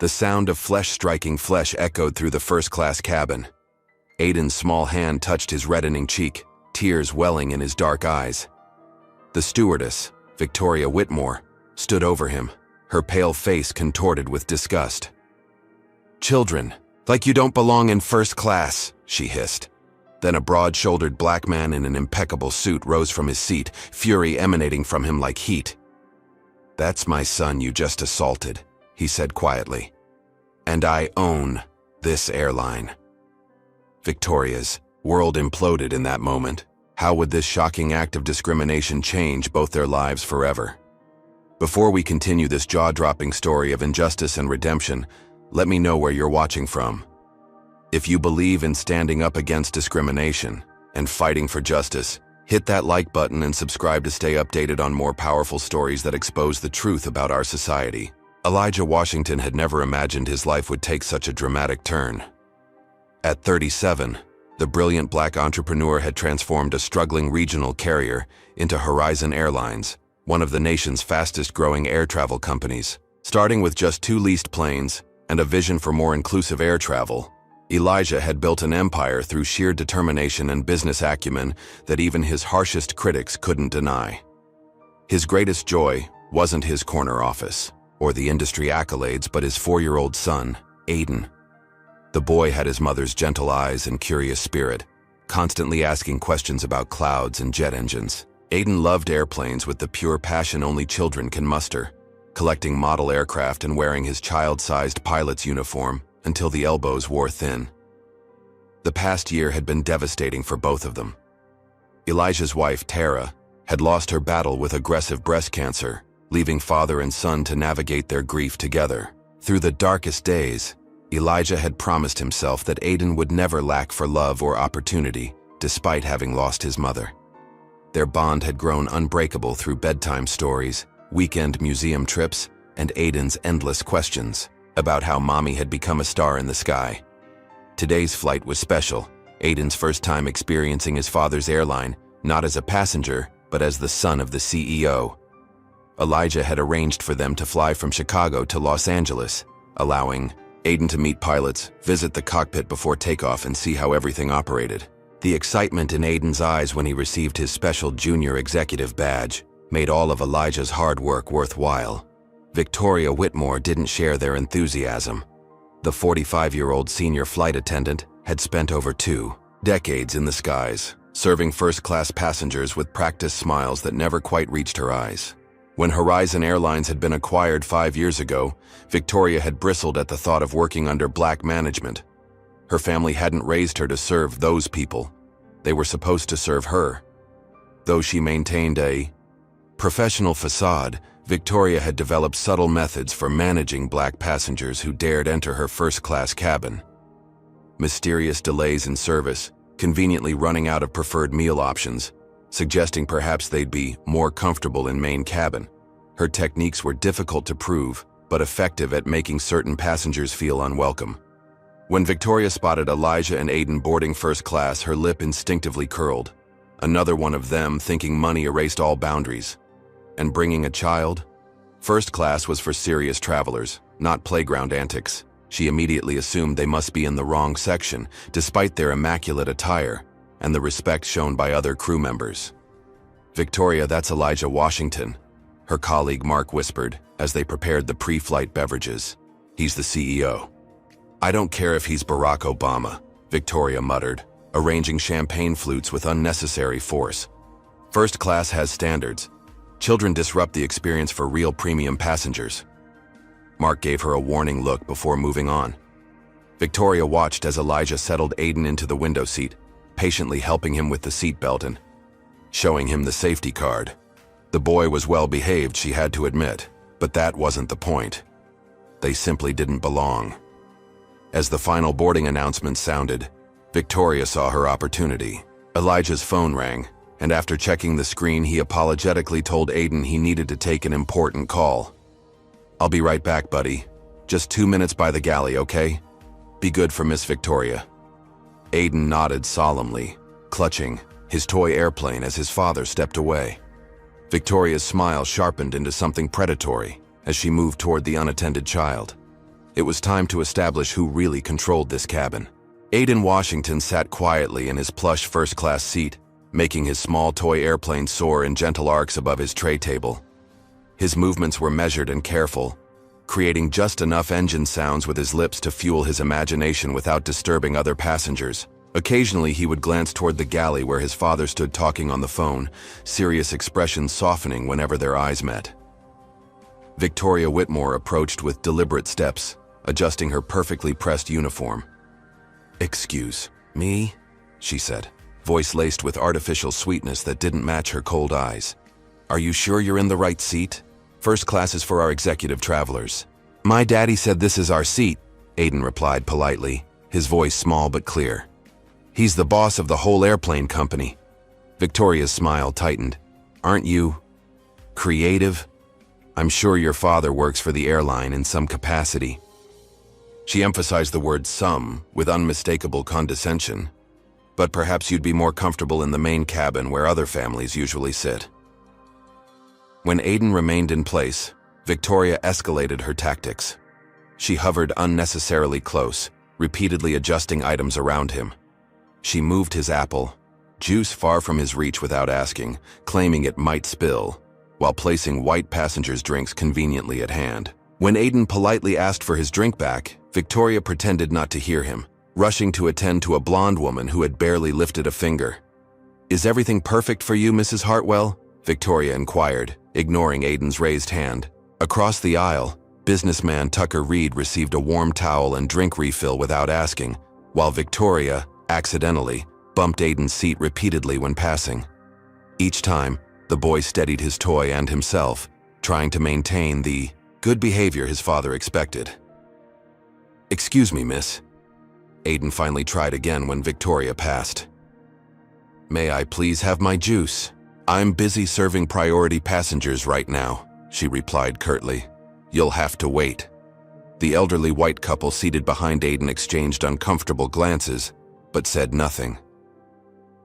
The sound of flesh striking flesh echoed through the first-class cabin. Aiden's small hand touched his reddening cheek, tears welling in his dark eyes. The stewardess, Victoria Whitmore, stood over him, her pale face contorted with disgust. "Children, like you don't belong in first class," she hissed. Then a broad-shouldered black man in an impeccable suit rose from his seat, fury emanating from him like heat. "That's my son you just assaulted," he said quietly. "And I own this airline." Victoria's world imploded in that moment. How would this shocking act of discrimination change both their lives forever? Before we continue this jaw-dropping story of injustice and redemption, let me know where you're watching from. If you believe in standing up against discrimination and fighting for justice, hit that like button and subscribe to stay updated on more powerful stories that expose the truth about our society. Elijah Washington had never imagined his life would take such a dramatic turn. At 37, the brilliant black entrepreneur had transformed a struggling regional carrier into Horizon Airlines, one of the nation's fastest-growing air travel companies. Starting with just 2 leased planes and a vision for more inclusive air travel, Elijah had built an empire through sheer determination and business acumen that even his harshest critics couldn't deny. His greatest joy wasn't his corner office or the industry accolades, but his 4-year-old son, Aiden. The boy had his mother's gentle eyes and curious spirit, constantly asking questions about clouds and jet engines. Aiden loved airplanes with the pure passion only children can muster, collecting model aircraft and wearing his child-sized pilot's uniform until the elbows wore thin. The past year had been devastating for both of them. Elijah's wife, Tara, had lost her battle with aggressive breast cancer, leaving father and son to navigate their grief together. Through the darkest days, Elijah had promised himself that Aiden would never lack for love or opportunity, despite having lost his mother. Their bond had grown unbreakable through bedtime stories, weekend museum trips, and Aiden's endless questions about how mommy had become a star in the sky. Today's flight was special, Aiden's first time experiencing his father's airline, not as a passenger, but as the son of the CEO. Elijah had arranged for them to fly from Chicago to Los Angeles, allowing Aiden to meet pilots, visit the cockpit before takeoff, and see how everything operated. The excitement in Aiden's eyes when he received his special junior executive badge made all of Elijah's hard work worthwhile. Victoria Whitmore didn't share their enthusiasm. The 45-year-old senior flight attendant had spent over 2 decades in the skies, serving first-class passengers with practiced smiles that never quite reached her eyes. When Horizon Airlines had been acquired 5 years ago, Victoria had bristled at the thought of working under black management. Her family hadn't raised her to serve those people. They were supposed to serve her. Though she maintained a professional facade, Victoria had developed subtle methods for managing black passengers who dared enter her first-class cabin. Mysterious delays in service, conveniently running out of preferred meal options, suggesting perhaps they'd be more comfortable in main cabin. Her techniques were difficult to prove, but effective at making certain passengers feel unwelcome. When Victoria spotted Elijah and Aiden boarding first class, her lip instinctively curled. Another one of them thinking money erased all boundaries. And bringing a child? First class was for serious travelers, not playground antics. She immediately assumed they must be in the wrong section, despite their immaculate attire and the respect shown by other crew members. "Victoria, that's Elijah Washington," her colleague Mark whispered as they prepared the pre-flight beverages. "He's the CEO." "I don't care if he's Barack Obama," Victoria muttered, arranging champagne flutes with unnecessary force. "First class has standards. Children disrupt the experience for real premium passengers." Mark gave her a warning look before moving on. Victoria watched as Elijah settled Aiden into the window seat, patiently helping him with the seatbelt and showing him the safety card. The boy was well behaved, she had to admit, but that wasn't the point. They simply didn't belong. As the final boarding announcement sounded, Victoria saw her opportunity. Elijah's phone rang, and after checking the screen, he apologetically told Aiden he needed to take an important call. "I'll be right back, buddy. Just 2 minutes by the galley, okay? Be good for Miss Victoria." Aiden nodded solemnly, clutching his toy airplane as his father stepped away. Victoria's smile sharpened into something predatory as she moved toward the unattended child. It was time to establish who really controlled this cabin. Aiden Washington sat quietly in his plush first-class seat, making his small toy airplane soar in gentle arcs above his tray table. His movements were measured and careful, creating just enough engine sounds with his lips to fuel his imagination without disturbing other passengers. Occasionally, he would glance toward the galley where his father stood talking on the phone, serious expressions softening whenever their eyes met. Victoria Whitmore approached with deliberate steps, adjusting her perfectly pressed uniform. "Excuse me," she said, voice laced with artificial sweetness that didn't match her cold eyes. "Are you sure you're in the right seat? First class is for our executive travelers." "My daddy said this is our seat," Aiden replied politely, his voice small but clear. "He's the boss of the whole airplane company." Victoria's smile tightened. "Aren't you creative? I'm sure your father works for the airline in some capacity." She emphasized the word "some" with unmistakable condescension. "But perhaps you'd be more comfortable in the main cabin where other families usually sit." When Aiden remained in place, Victoria escalated her tactics. She hovered unnecessarily close, repeatedly adjusting items around him. She moved his apple, juice far from his reach without asking, claiming it might spill, while placing white passengers' drinks conveniently at hand. When Aiden politely asked for his drink back, Victoria pretended not to hear him, rushing to attend to a blonde woman who had barely lifted a finger. "Is everything perfect for you, Mrs. Hartwell?" Victoria inquired, ignoring Aiden's raised hand. Across the aisle, businessman Tucker Reed received a warm towel and drink refill without asking, while Victoria, accidentally, bumped Aiden's seat repeatedly when passing. Each time, the boy steadied his toy and himself, trying to maintain the good behavior his father expected. "Excuse me, miss." Aiden finally tried again when Victoria passed. "May I please have my juice? I'm busy serving priority passengers right now," she replied curtly. "You'll have to wait." The elderly white couple seated behind Aiden exchanged uncomfortable glances, but said nothing.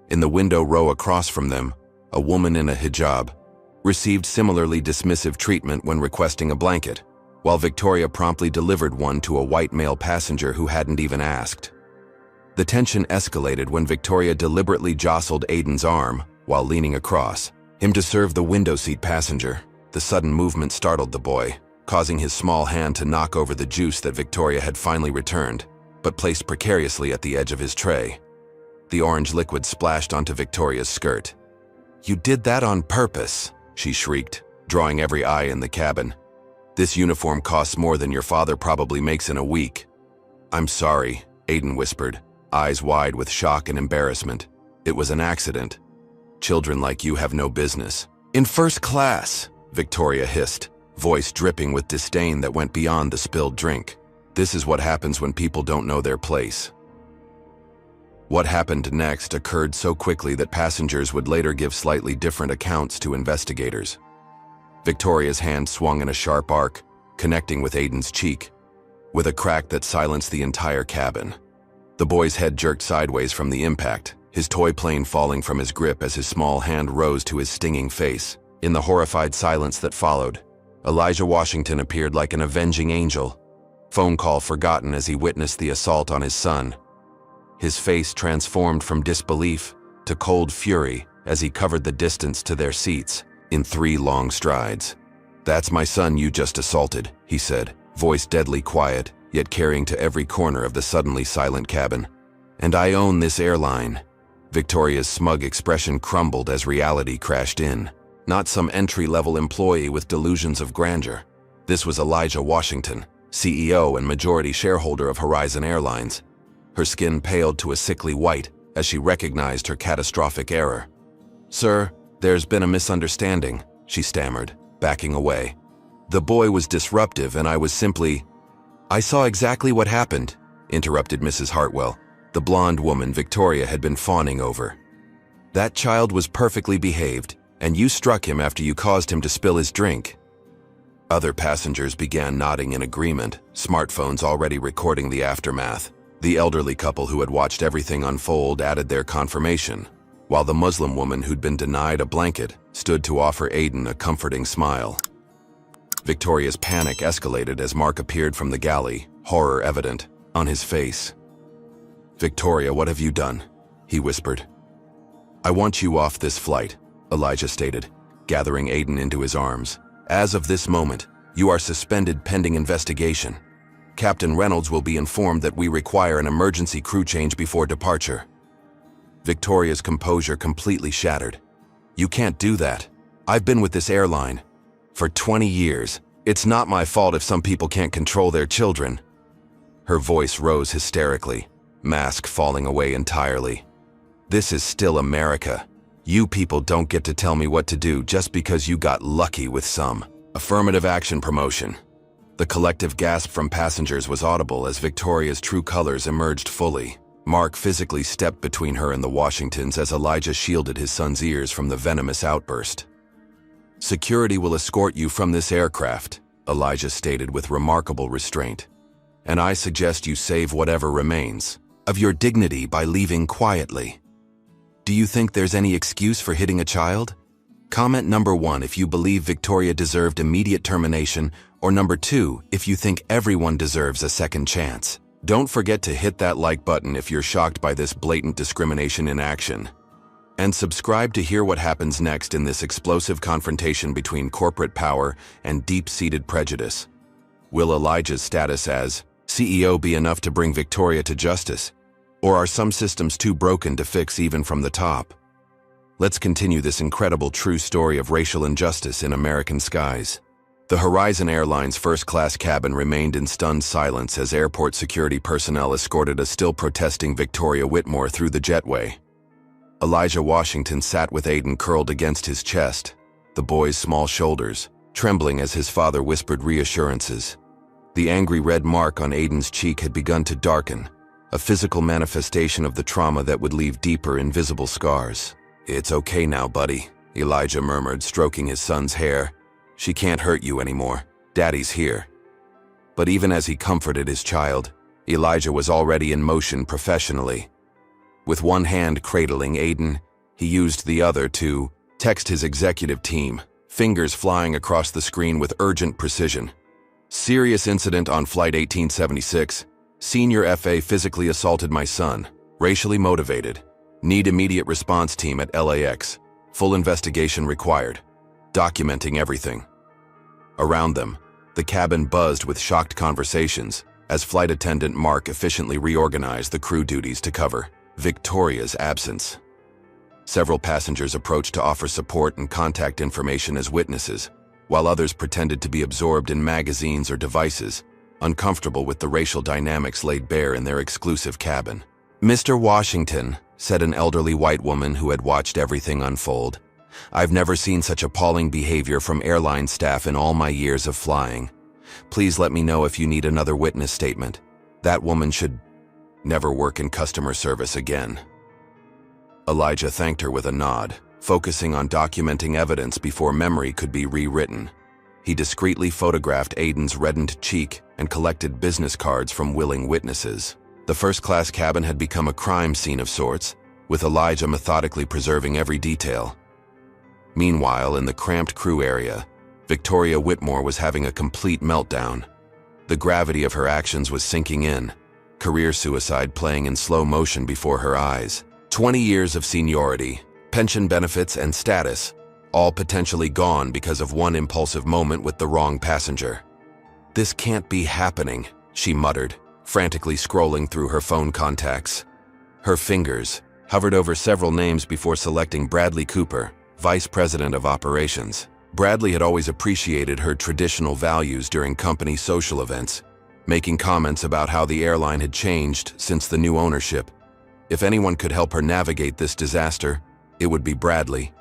In the window row across from them, a woman in a hijab received similarly dismissive treatment when requesting a blanket, while Victoria promptly delivered one to a white male passenger who hadn't even asked. The tension escalated when Victoria deliberately jostled Aiden's arm while leaning across, him to serve the window seat passenger. The sudden movement startled the boy, causing his small hand to knock over the juice that Victoria had finally returned, but placed precariously at the edge of his tray. The orange liquid splashed onto Victoria's skirt. "You did that on purpose," she shrieked, drawing every eye in the cabin. "This uniform costs more than your father probably makes in a week." "I'm sorry," Aiden whispered, eyes wide with shock and embarrassment. "It was an accident. Children like you have no business." "In first class," Victoria hissed, voice dripping with disdain that went beyond the spilled drink. "This is what happens when people don't know their place." What happened next occurred so quickly that passengers would later give slightly different accounts to investigators. Victoria's hand swung in a sharp arc, connecting with Aiden's cheek, with a crack that silenced the entire cabin. The boy's head jerked sideways from the impact, his toy plane falling from his grip as his small hand rose to his stinging face. In the horrified silence that followed, Elijah Washington appeared like an avenging angel, phone call forgotten as he witnessed the assault on his son. His face transformed from disbelief to cold fury as he covered the distance to their seats in 3 long strides. "That's my son you just assaulted," he said, voice deadly quiet, yet carrying to every corner of the suddenly silent cabin. "And I own this airline." Victoria's smug expression crumbled as reality crashed in. Not some entry-level employee with delusions of grandeur. This was Elijah Washington, CEO and majority shareholder of Horizon Airlines. Her skin paled to a sickly white as she recognized her catastrophic error. "Sir, there's been a misunderstanding," she stammered, backing away. "The boy was disruptive and I was simply—" "I saw exactly what happened," interrupted Mrs. Hartwell, the blonde woman Victoria had been fawning over. "That child was perfectly behaved, and you struck him after you caused him to spill his drink." Other passengers began nodding in agreement, smartphones already recording the aftermath. The elderly couple who had watched everything unfold added their confirmation, while the Muslim woman who'd been denied a blanket stood to offer Aiden a comforting smile. Victoria's panic escalated as Mark appeared from the galley, horror evident on his face. "Victoria, what have you done?" he whispered. "I want you off this flight," Elijah stated, gathering Aiden into his arms. "As of this moment, you are suspended pending investigation. Captain Reynolds will be informed that we require an emergency crew change before departure." Victoria's composure completely shattered. "You can't do that. I've been with this airline for 20 years. It's not my fault if some people can't control their children." Her voice rose hysterically, mask falling away entirely. "This is still America. You people don't get to tell me what to do just because you got lucky with some affirmative action promotion." The collective gasp from passengers was audible as Victoria's true colors emerged fully. Mark physically stepped between her and the Washingtons as Elijah shielded his son's ears from the venomous outburst. "Security will escort you from this aircraft," Elijah stated with remarkable restraint. "And I suggest you save whatever remains of your dignity by leaving quietly. Do you think there's any excuse for hitting a child? Comment number 1 if you believe Victoria deserved immediate termination, or number 2 if you think everyone deserves a second chance. Don't forget to hit that like button if you're shocked by this blatant discrimination in action. And subscribe to hear what happens next in this explosive confrontation between corporate power and deep-seated prejudice. Will Elijah's status as CEO be enough to bring Victoria to justice? Or are some systems too broken to fix even from the top? Let's continue this incredible true story of racial injustice in American skies. The Horizon Airlines first-class cabin remained in stunned silence as airport security personnel escorted a still protesting Victoria Whitmore through the jetway. Elijah Washington sat with Aiden curled against his chest, the boy's small shoulders trembling as his father whispered reassurances. The angry red mark on Aiden's cheek had begun to darken, a physical manifestation of the trauma that would leave deeper, invisible scars. "It's okay now, buddy," Elijah murmured, stroking his son's hair. "She can't hurt you anymore. Daddy's here." But even as he comforted his child, Elijah was already in motion professionally. With one hand cradling Aiden, he used the other to text his executive team, fingers flying across the screen with urgent precision. "Serious incident on Flight 1876. Senior FA physically assaulted my son. Racially motivated. Need immediate response team at LAX. Full investigation required." Documenting everything. Around them, the cabin buzzed with shocked conversations as flight attendant Mark efficiently reorganized the crew duties to cover Victoria's absence. Several passengers approached to offer support and contact information as witnesses, while others pretended to be absorbed in magazines or devices, uncomfortable with the racial dynamics laid bare in their exclusive cabin. "Mr. Washington," said an elderly white woman who had watched everything unfold, "I've never seen such appalling behavior from airline staff in all my years of flying. Please let me know if you need another witness statement. That woman should never work in customer service again." Elijah thanked her with a nod, focusing on documenting evidence before memory could be rewritten. He discreetly photographed Aiden's reddened cheek and collected business cards from willing witnesses. The first-class cabin had become a crime scene of sorts, with Elijah methodically preserving every detail. Meanwhile, in the cramped crew area, Victoria Whitmore was having a complete meltdown. The gravity of her actions was sinking in, career suicide playing in slow motion before her eyes. 20 years of seniority, pension benefits, and status, all potentially gone because of one impulsive moment with the wrong passenger. "This can't be happening," she muttered, frantically scrolling through her phone contacts. Her fingers hovered over several names before selecting Bradley Cooper, Vice President of Operations. Bradley had always appreciated her traditional values during company social events, making comments about how the airline had changed since the new ownership. If anyone could help her navigate this disaster, it would be Bradley.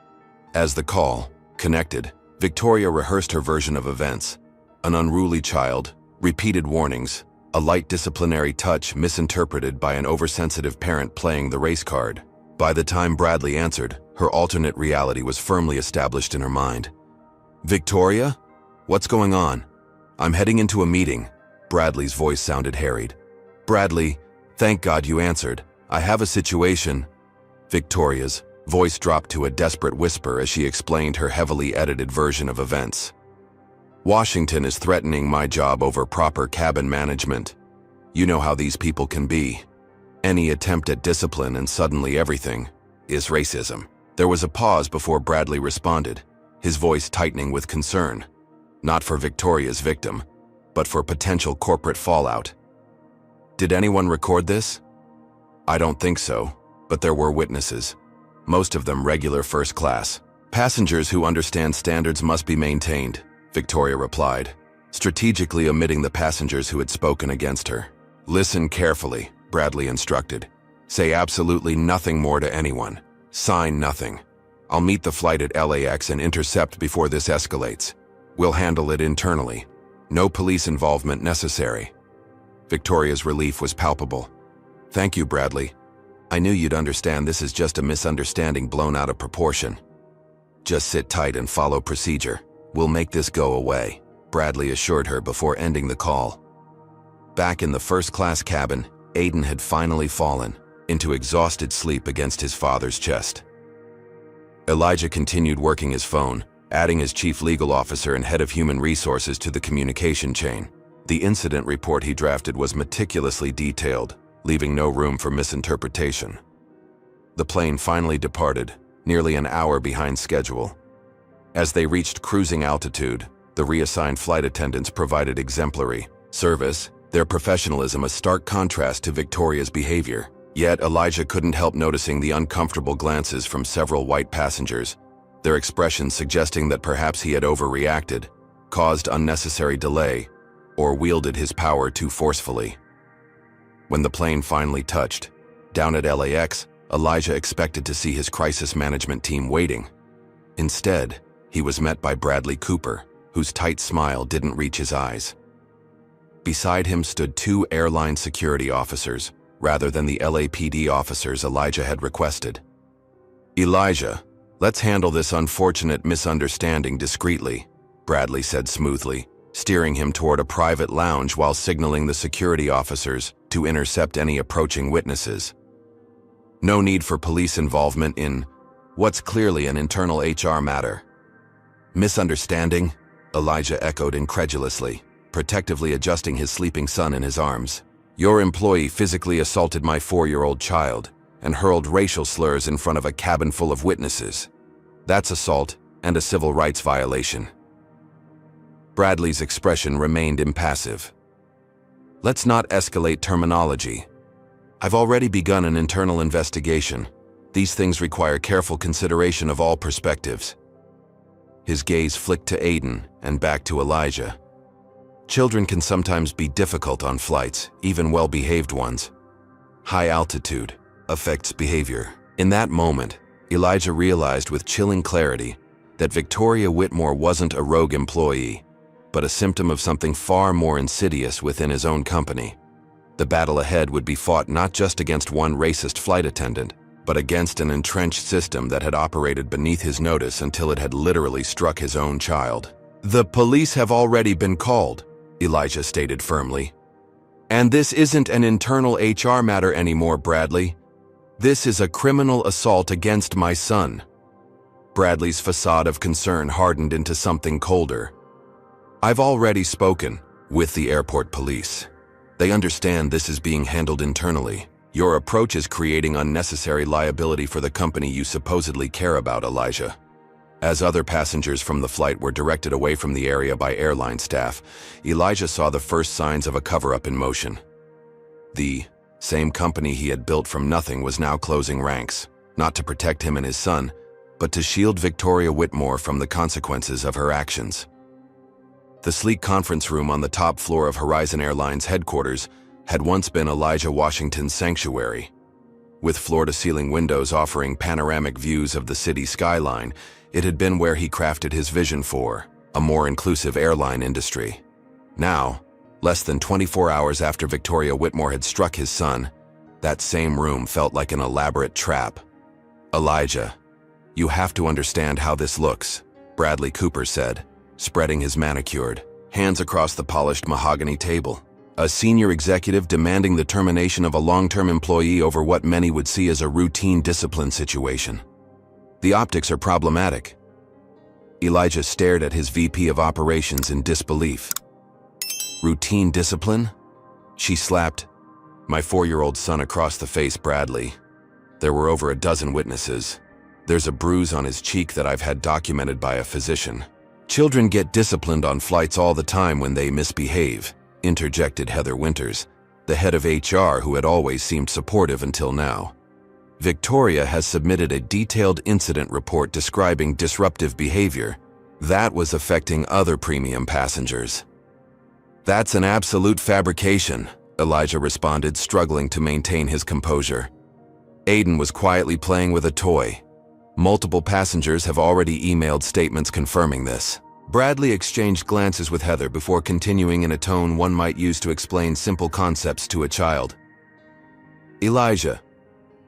As the call connected, Victoria rehearsed her version of events. An unruly child, repeated warnings, a light disciplinary touch misinterpreted by an oversensitive parent playing the race card. By the time Bradley answered, her alternate reality was firmly established in her mind. "Victoria? What's going on?" "I'm heading into a meeting." Bradley's voice sounded harried. "Bradley, thank God you answered. I have a situation." Victoria's voice dropped to a desperate whisper as she explained her heavily edited version of events. "Washington is threatening my job over proper cabin management. You know how these people can be. Any attempt at discipline and suddenly everything is racism. There was a pause before Bradley responded, his voice tightening with concern. Not for Victoria's victim, but for potential corporate fallout. Did anyone record this? I don't think so, but there were witnesses. Most of them regular first class. Passengers who understand standards must be maintained, Victoria replied, strategically omitting the passengers who had spoken against her. Listen carefully, Bradley instructed. Say absolutely nothing more to anyone. Sign nothing. I'll meet the flight at LAX and intercept before this escalates. We'll handle it internally. No police involvement necessary. Victoria's relief was palpable. Thank you, Bradley. I knew you'd understand this is just a misunderstanding blown out of proportion. Just sit tight and follow procedure. We'll make this go away, Bradley assured her before ending the call. Back in the first-class cabin, Aiden had finally fallen into exhausted sleep against his father's chest. Elijah continued working his phone, adding his chief legal officer and head of human resources to the communication chain. The incident report he drafted was meticulously detailed, leaving no room for misinterpretation. The plane finally departed, nearly an hour behind schedule. As they reached cruising altitude, the reassigned flight attendants provided exemplary service, their professionalism a stark contrast to Victoria's behavior. Yet Elijah couldn't help noticing the uncomfortable glances from several white passengers, their expressions suggesting that perhaps he had overreacted, caused unnecessary delay, or wielded his power too forcefully. When the plane finally touched, down at LAX, Elijah expected to see his crisis management team waiting. Instead, he was met by Bradley Cooper, whose tight smile didn't reach his eyes. Beside him stood two airline security officers, rather than the LAPD officers Elijah had requested. Elijah, let's handle this unfortunate misunderstanding discreetly, Bradley said smoothly, steering him toward a private lounge while signaling the security officers to intercept any approaching witnesses. No need for police involvement in what's clearly an internal HR matter. Misunderstanding? Elijah echoed incredulously, protectively adjusting his sleeping son in his arms. Your employee physically assaulted my 4-year-old child and hurled racial slurs in front of a cabin full of witnesses. That's assault and a civil rights violation. Bradley's expression remained impassive. Let's not escalate terminology. I've already begun an internal investigation. These things require careful consideration of all perspectives. His gaze flicked to Aiden and back to Elijah. Children can sometimes be difficult on flights, even well-behaved ones. High altitude affects behavior. In that moment, Elijah realized with chilling clarity that Victoria Whitmore wasn't a rogue employee, but a symptom of something far more insidious within his own company. The battle ahead would be fought not just against one racist flight attendant, but against an entrenched system that had operated beneath his notice until it had literally struck his own child. The police have already been called, Elijah stated firmly. And this isn't an internal HR matter anymore, Bradley. This is a criminal assault against my son. Bradley's facade of concern hardened into something colder. I've already spoken with the airport police. They understand this is being handled internally. Your approach is creating unnecessary liability for the company you supposedly care about, Elijah. As other passengers from the flight were directed away from the area by airline staff, Elijah saw the first signs of a cover-up in motion. The same company he had built from nothing was now closing ranks, not to protect him and his son, but to shield Victoria Whitmore from the consequences of her actions. The sleek conference room on the top floor of Horizon Airlines headquarters had once been Elijah Washington's sanctuary. With floor-to-ceiling windows offering panoramic views of the city skyline, it had been where he crafted his vision for a more inclusive airline industry. Now, less than 24 hours after Victoria Whitmore had struck his son, that same room felt like an elaborate trap. Elijah, you have to understand how this looks, Bradley Cooper said, spreading his manicured hands across the polished mahogany table. A senior executive demanding the termination of a long-term employee over what many would see as a routine discipline situation. The optics are problematic. Elijah stared at his VP of operations in disbelief. Routine discipline? She slapped my 4-year-old son across the face, Bradley. There were over a dozen witnesses. There's a bruise on his cheek that I've had documented by a physician. Children get disciplined on flights all the time when they misbehave, interjected Heather Winters, the head of HR who had always seemed supportive until now. Victoria has submitted a detailed incident report describing disruptive behavior that was affecting other premium passengers. That's an absolute fabrication, Elijah responded, struggling to maintain his composure. Aiden was quietly playing with a toy. Multiple passengers have already emailed statements confirming this. Bradley exchanged glances with Heather before continuing in a tone one might use to explain simple concepts to a child. Elijah,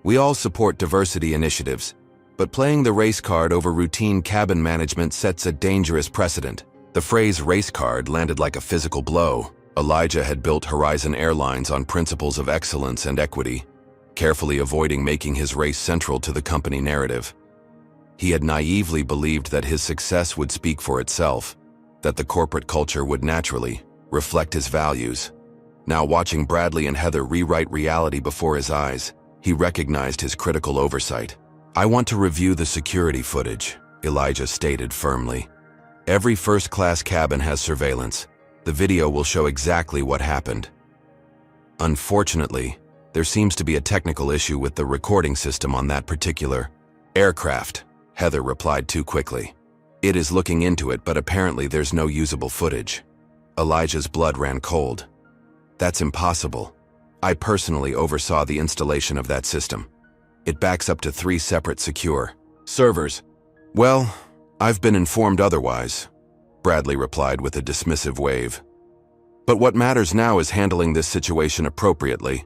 we all support diversity initiatives, but playing the race card over routine cabin management sets a dangerous precedent. The phrase race card landed like a physical blow. Elijah had built Horizon Airlines on principles of excellence and equity, carefully avoiding making his race central to the company narrative. He had naively believed that his success would speak for itself, that the corporate culture would naturally reflect his values. Now, watching Bradley and Heather rewrite reality before his eyes, he recognized his critical oversight. I want to review the security footage, Elijah stated firmly. Every first-class cabin has surveillance. The video will show exactly what happened. Unfortunately, there seems to be a technical issue with the recording system on that particular aircraft, Heather replied too quickly. It is looking into it, but apparently there's no usable footage. Elijah's blood ran cold. That's impossible. I personally oversaw the installation of that system. It backs up to 3 separate secure servers. Well, I've been informed otherwise, Bradley replied with a dismissive wave. But what matters now is handling this situation appropriately.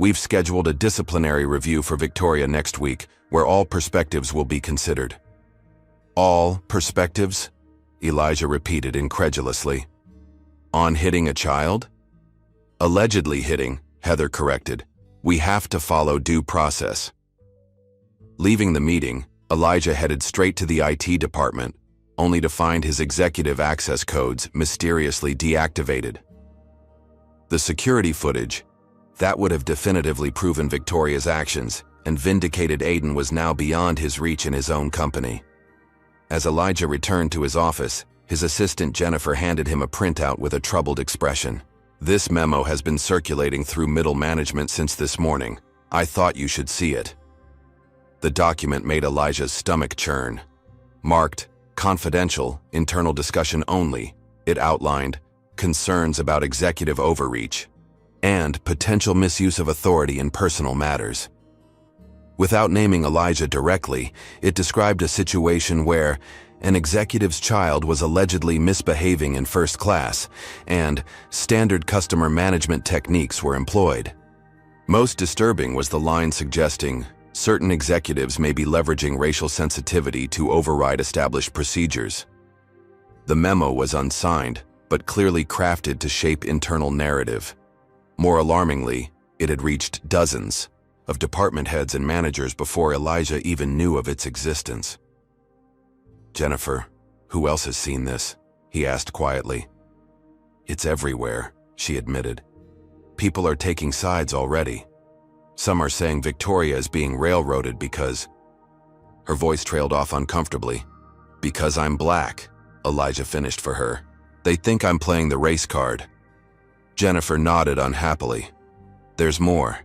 We've scheduled a disciplinary review for Victoria next week, where all perspectives will be considered. All perspectives? Elijah repeated incredulously. On hitting a child? Allegedly hitting, Heather corrected. We have to follow due process. Leaving the meeting, Elijah headed straight to the IT department, only to find his executive access codes mysteriously deactivated. The security footage, that would have definitively proven Victoria's actions and vindicated Aiden, was now beyond his reach in his own company. As Elijah returned to his office, his assistant Jennifer handed him a printout with a troubled expression. This memo has been circulating through middle management since this morning. I thought you should see it. The document made Elijah's stomach churn. Marked, confidential, internal discussion only, it outlined concerns about executive overreach and potential misuse of authority in personal matters. Without naming Elijah directly, it described a situation where an executive's child was allegedly misbehaving in first class, and standard customer management techniques were employed. Most disturbing was the line suggesting certain executives may be leveraging racial sensitivity to override established procedures. The memo was unsigned, but clearly crafted to shape internal narrative. More alarmingly, it had reached dozens of department heads and managers before Elijah even knew of its existence. Jennifer, who else has seen this? He asked quietly. It's everywhere, she admitted. People are taking sides already. Some are saying Victoria is being railroaded because... Her voice trailed off uncomfortably. Because I'm black, Elijah finished for her. They think I'm playing the race card. Jennifer nodded unhappily. There's more.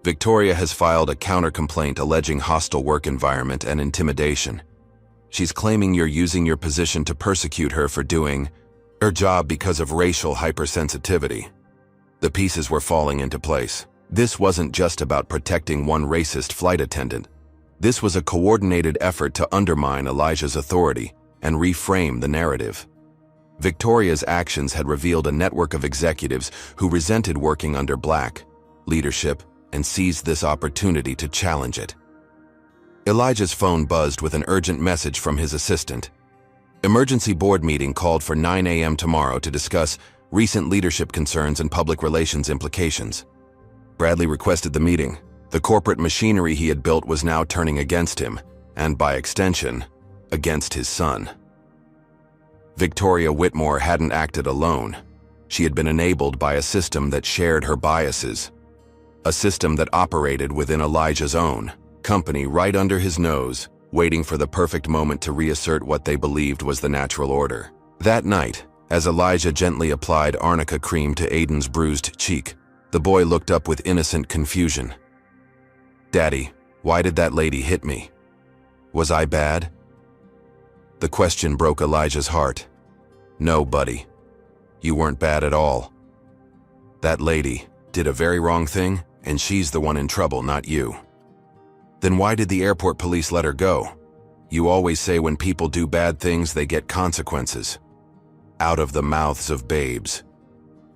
Victoria has filed a counter-complaint alleging hostile work environment and intimidation. She's claiming you're using your position to persecute her for doing her job because of racial hypersensitivity. The pieces were falling into place. This wasn't just about protecting one racist flight attendant. This was a coordinated effort to undermine Elijah's authority and reframe the narrative. Victoria's actions had revealed a network of executives who resented working under black leadership and seized this opportunity to challenge it. Elijah's phone buzzed with an urgent message from his assistant. Emergency board meeting called for 9 a.m. tomorrow to discuss recent leadership concerns and public relations implications. Bradley requested the meeting. The corporate machinery he had built was now turning against him, and by extension, against his son. Victoria Whitmore hadn't acted alone. She had been enabled by a system that shared her biases. A system that operated within Elijah's own company right under his nose, waiting for the perfect moment to reassert what they believed was the natural order. That night, as Elijah gently applied arnica cream to Aiden's bruised cheek, the boy looked up with innocent confusion. "Daddy, why did that lady hit me? Was I bad?" The question broke Elijah's heart. "No, buddy. You weren't bad at all. That lady did a very wrong thing, and she's the one in trouble, not you." "Then why did the airport police let her go? You always say when people do bad things, they get consequences." Out of the mouths of babes,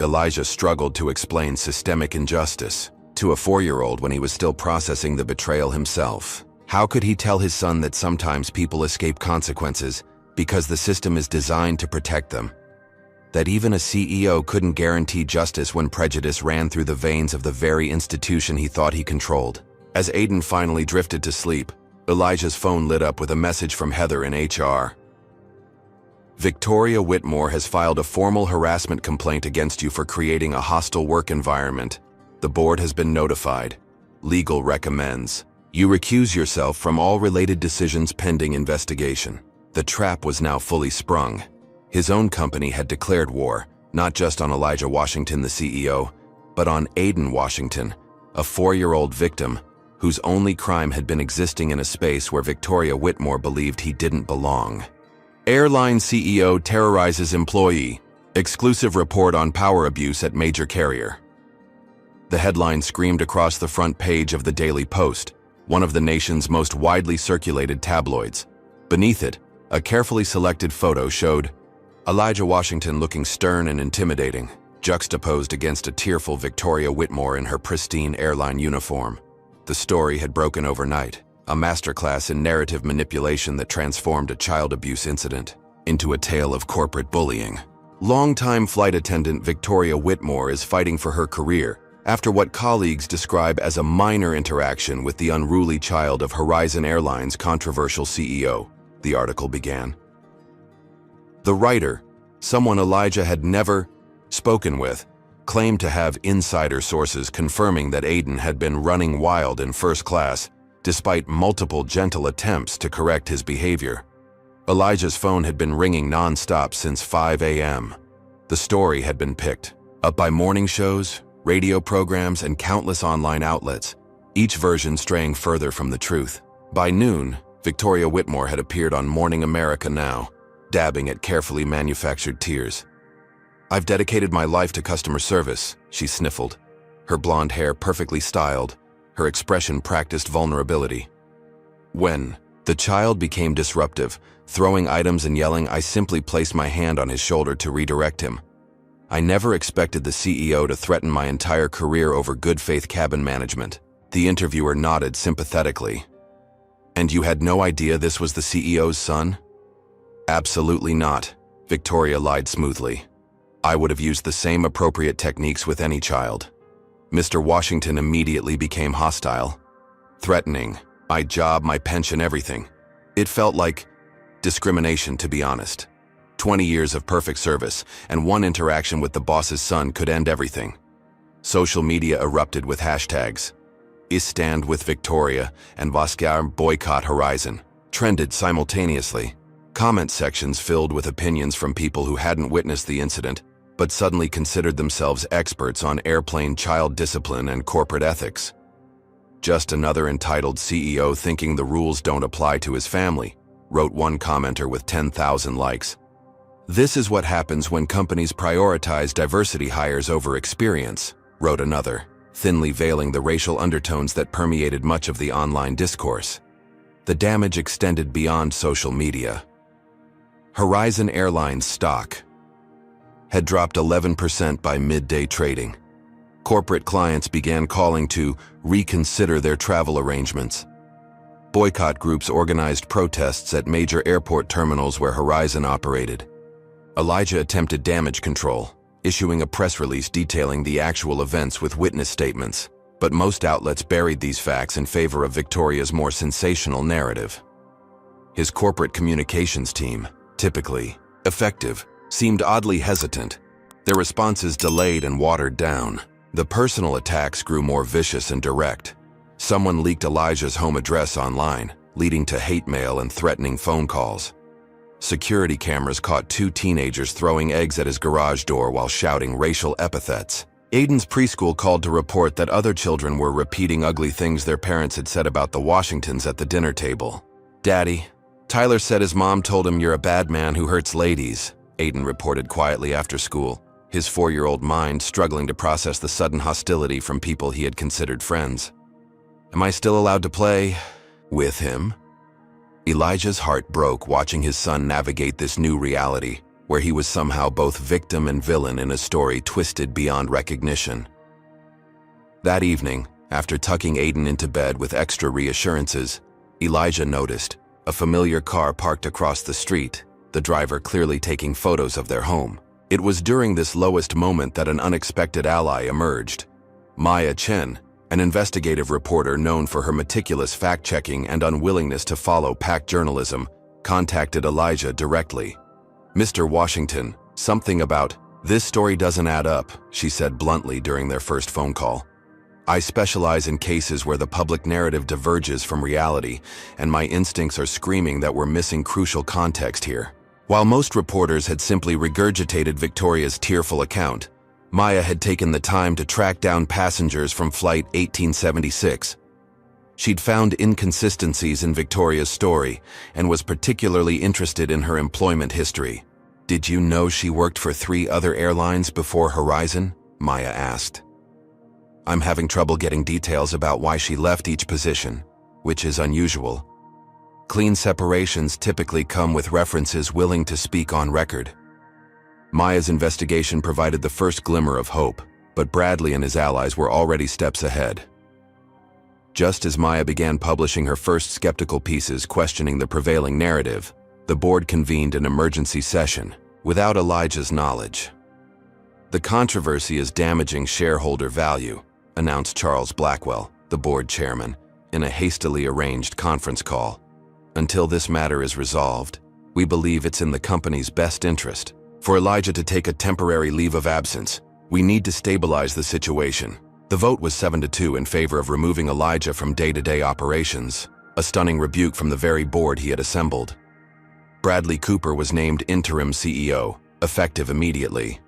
Elijah struggled to explain systemic injustice to a 4-year-old when he was still processing the betrayal himself. How could he tell his son that sometimes people escape consequences because the system is designed to protect them? That even a CEO couldn't guarantee justice when prejudice ran through the veins of the very institution he thought he controlled? As Aiden finally drifted to sleep, Elijah's phone lit up with a message from Heather in HR. "Victoria Whitmore has filed a formal harassment complaint against you for creating a hostile work environment. The board has been notified. Legal recommends you recuse yourself from all related decisions pending investigation." The trap was now fully sprung. His own company had declared war, not just on Elijah Washington, the CEO, but on Aiden Washington, a 4-year-old victim whose only crime had been existing in a space where Victoria Whitmore believed he didn't belong. Airline CEO terrorizes employee. Exclusive report on power abuse at major carrier. The headline screamed across the front page of the Daily Post, one of the nation's most widely circulated tabloids. Beneath it, a carefully selected photo showed Elijah Washington looking stern and intimidating, juxtaposed against a tearful Victoria Whitmore in her pristine airline uniform. The story had broken overnight, a masterclass in narrative manipulation that transformed a child abuse incident into a tale of corporate bullying. Longtime flight attendant Victoria Whitmore is fighting for her career after what colleagues describe as a minor interaction with the unruly child of Horizon Airlines' controversial CEO, the article began. The writer, someone Elijah had never spoken with, claimed to have insider sources confirming that Aiden had been running wild in first class, despite multiple gentle attempts to correct his behavior. Elijah's phone had been ringing non-stop since 5 a.m. The story had been picked up by morning shows, radio programs, and countless online outlets, each version straying further from the truth. By noon, Victoria Whitmore had appeared on Morning America Now, dabbing at carefully manufactured tears. "I've dedicated my life to customer service," she sniffled, her blonde hair perfectly styled, her expression practiced vulnerability. When the child became disruptive, throwing items and yelling, I simply placed my hand on his shoulder to redirect him. I never expected the CEO to threaten my entire career over good faith cabin management. The interviewer nodded sympathetically. "And you had no idea this was the CEO's son?" "Absolutely not," Victoria lied smoothly. "I would have used the same appropriate techniques with any child." Mr. Washington immediately became hostile, threatening my job, my pension, everything. It felt like discrimination, to be honest. 20 years of perfect service, and one interaction with the boss's son could end everything. Social media erupted with hashtags. "I stand with Victoria" and "Vascar boycott Horizon" trended simultaneously. Comment sections filled with opinions from people who hadn't witnessed the incident, but suddenly considered themselves experts on airplane child discipline and corporate ethics. "Just another entitled CEO thinking the rules don't apply to his family," wrote one commenter with 10,000 likes. "This is what happens when companies prioritize diversity hires over experience," wrote another, thinly veiling the racial undertones that permeated much of the online discourse. The damage extended beyond social media. Horizon Airlines stock had dropped 11% by midday trading. Corporate clients began calling to reconsider their travel arrangements. Boycott groups organized protests at major airport terminals where Horizon operated. Elijah attempted damage control, issuing a press release detailing the actual events with witness statements, but most outlets buried these facts in favor of Victoria's more sensational narrative. His corporate communications team, typically effective, seemed oddly hesitant. Their responses delayed and watered down. The personal attacks grew more vicious and direct. Someone leaked Elijah's home address online, leading to hate mail and threatening phone calls. Security cameras caught two teenagers throwing eggs at his garage door while shouting racial epithets. Aiden's preschool called to report that other children were repeating ugly things their parents had said about the Washingtons at the dinner table. "Daddy, Tyler said his mom told him you're a bad man who hurts ladies," Aiden reported quietly after school, his 4-year-old mind struggling to process the sudden hostility from people he had considered friends. "Am I still allowed to play with him?" Elijah's heart broke watching his son navigate this new reality, where he was somehow both victim and villain in a story twisted beyond recognition. That evening, after tucking Aiden into bed with extra reassurances, Elijah noticed a familiar car parked across the street, the driver clearly taking photos of their home. It was during this lowest moment that an unexpected ally emerged. Maya Chen, an investigative reporter known for her meticulous fact-checking and unwillingness to follow pack journalism, contacted Elijah directly. "Mr. Washington, something about this story doesn't add up," she said bluntly during their first phone call. "I specialize in cases where the public narrative diverges from reality, and my instincts are screaming that we're missing crucial context here." While most reporters had simply regurgitated Victoria's tearful account, Maya had taken the time to track down passengers from Flight 1876. She'd found inconsistencies in Victoria's story and was particularly interested in her employment history. "Did you know she worked for 3 other airlines before Horizon?" Maya asked. "I'm having trouble getting details about why she left each position, which is unusual. Clean separations typically come with references willing to speak on record." Maya's investigation provided the first glimmer of hope, but Bradley and his allies were already steps ahead. Just as Maya began publishing her first skeptical pieces questioning the prevailing narrative, the board convened an emergency session, without Elijah's knowledge. "The controversy is damaging shareholder value," announced Charles Blackwell, the board chairman, in a hastily arranged conference call. "Until this matter is resolved, we believe it's in the company's best interest for Elijah to take a temporary leave of absence. We need to stabilize the situation." The vote was 7-2 in favor of removing Elijah from day-to-day operations, a stunning rebuke from the very board he had assembled. Bradley Cooper was named interim CEO, effective immediately.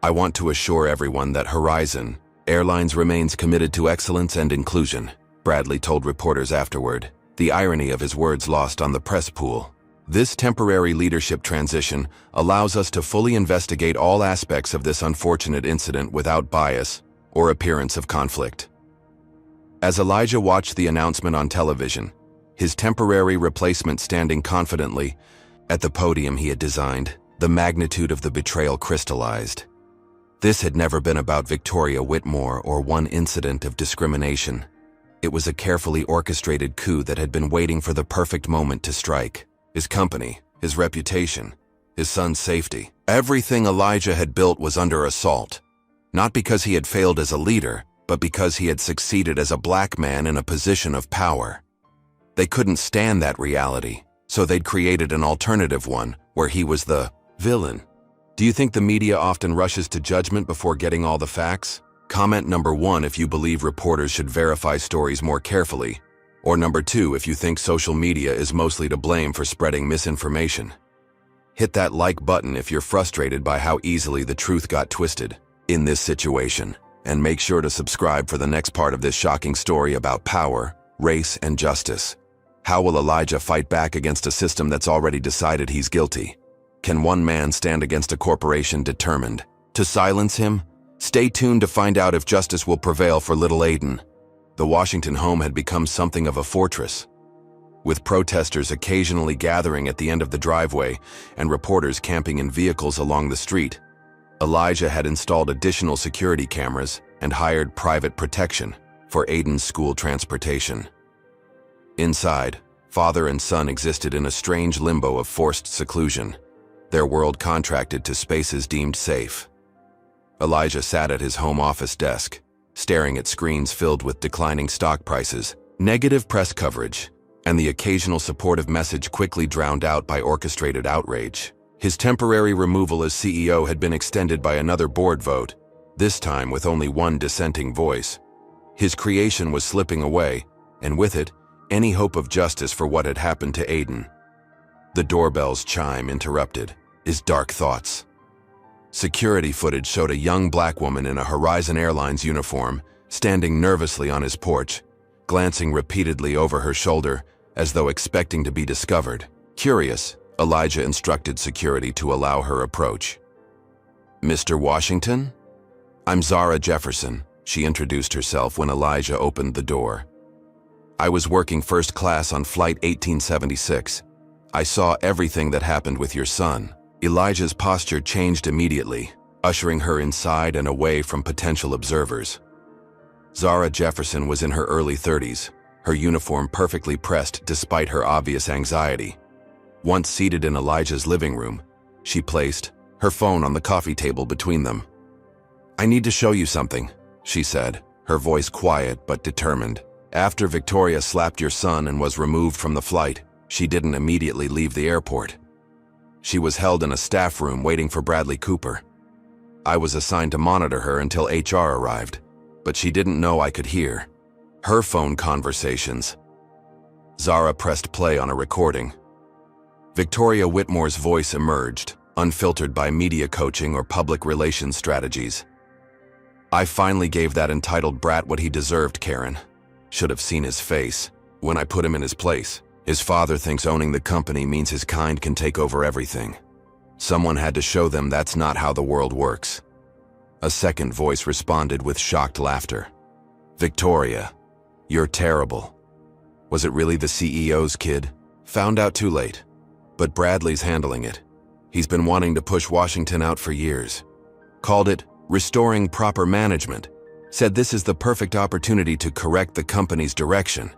"I want to assure everyone that Horizon Airlines remains committed to excellence and inclusion," Bradley told reporters afterward, the irony of his words lost on the press pool. "This temporary leadership transition allows us to fully investigate all aspects of this unfortunate incident without bias or appearance of conflict." As Elijah watched the announcement on television, his temporary replacement standing confidently at the podium he had designed, the magnitude of the betrayal crystallized. This had never been about Victoria Whitmore or one incident of discrimination. It was a carefully orchestrated coup that had been waiting for the perfect moment to strike. His company, his reputation, his son's safety. Everything Elijah had built was under assault. Not because he had failed as a leader, but because he had succeeded as a black man in a position of power. They couldn't stand that reality, so they'd created an alternative one where he was the villain. Do you think the media often rushes to judgment before getting all the facts? Comment number 1 if you believe reporters should verify stories more carefully, or number 2 if you think social media is mostly to blame for spreading misinformation. Hit that like button if you're frustrated by how easily the truth got twisted in this situation, and make sure to subscribe for the next part of this shocking story about power, race, and justice. How will Elijah fight back against a system that's already decided he's guilty? Can one man stand against a corporation determined to silence him? Stay tuned to find out if justice will prevail for little Aiden. The Washington home had become something of a fortress, with protesters occasionally gathering at the end of the driveway and reporters camping in vehicles along the street. Elijah had installed additional security cameras and hired private protection for Aiden's school transportation. Inside, father and son existed in a strange limbo of forced seclusion, their world contracted to spaces deemed safe. Elijah sat at his home office desk, staring at screens filled with declining stock prices, negative press coverage, and the occasional supportive message quickly drowned out by orchestrated outrage. His temporary removal as CEO had been extended by another board vote, this time with only one dissenting voice. His creation was slipping away, and with it, any hope of justice for what had happened to Aiden. The doorbell's chime interrupted his dark thoughts. Security footage showed a young black woman in a Horizon Airlines uniform standing nervously on his porch, glancing repeatedly over her shoulder as though expecting to be discovered. Curious, Elijah instructed security to allow her approach. "Mr. Washington?" "I'm Zara Jefferson," she introduced herself when Elijah opened the door. "I was working first class on Flight 1876. I saw everything that happened with your son." Elijah's posture changed immediately, ushering her inside and away from potential observers. Zara Jefferson was in her early 30s, her uniform perfectly pressed despite her obvious anxiety. Once seated in Elijah's living room, she placed her phone on the coffee table between them. "I need to show you something," she said, her voice quiet but determined. "After Victoria slapped your son and was removed from the flight, she didn't immediately leave the airport. She was held in a staff room waiting for Bradley Cooper. I was assigned to monitor her until HR arrived, but she didn't know I could hear her phone conversations." Zara pressed play on a recording. Victoria Whitmore's voice emerged, unfiltered by media coaching or public relations strategies. "I finally gave that entitled brat what he deserved, Karen. Should have seen his face when I put him in his place. His father thinks owning the company means his kind can take over everything. Someone had to show them that's not how the world works." A second voice responded with shocked laughter. "Victoria, you're terrible. Was it really the CEO's kid? Found out too late. But Bradley's handling it. He's been wanting to push Washington out for years. Called it restoring proper management. Said this is the perfect opportunity to correct the company's direction."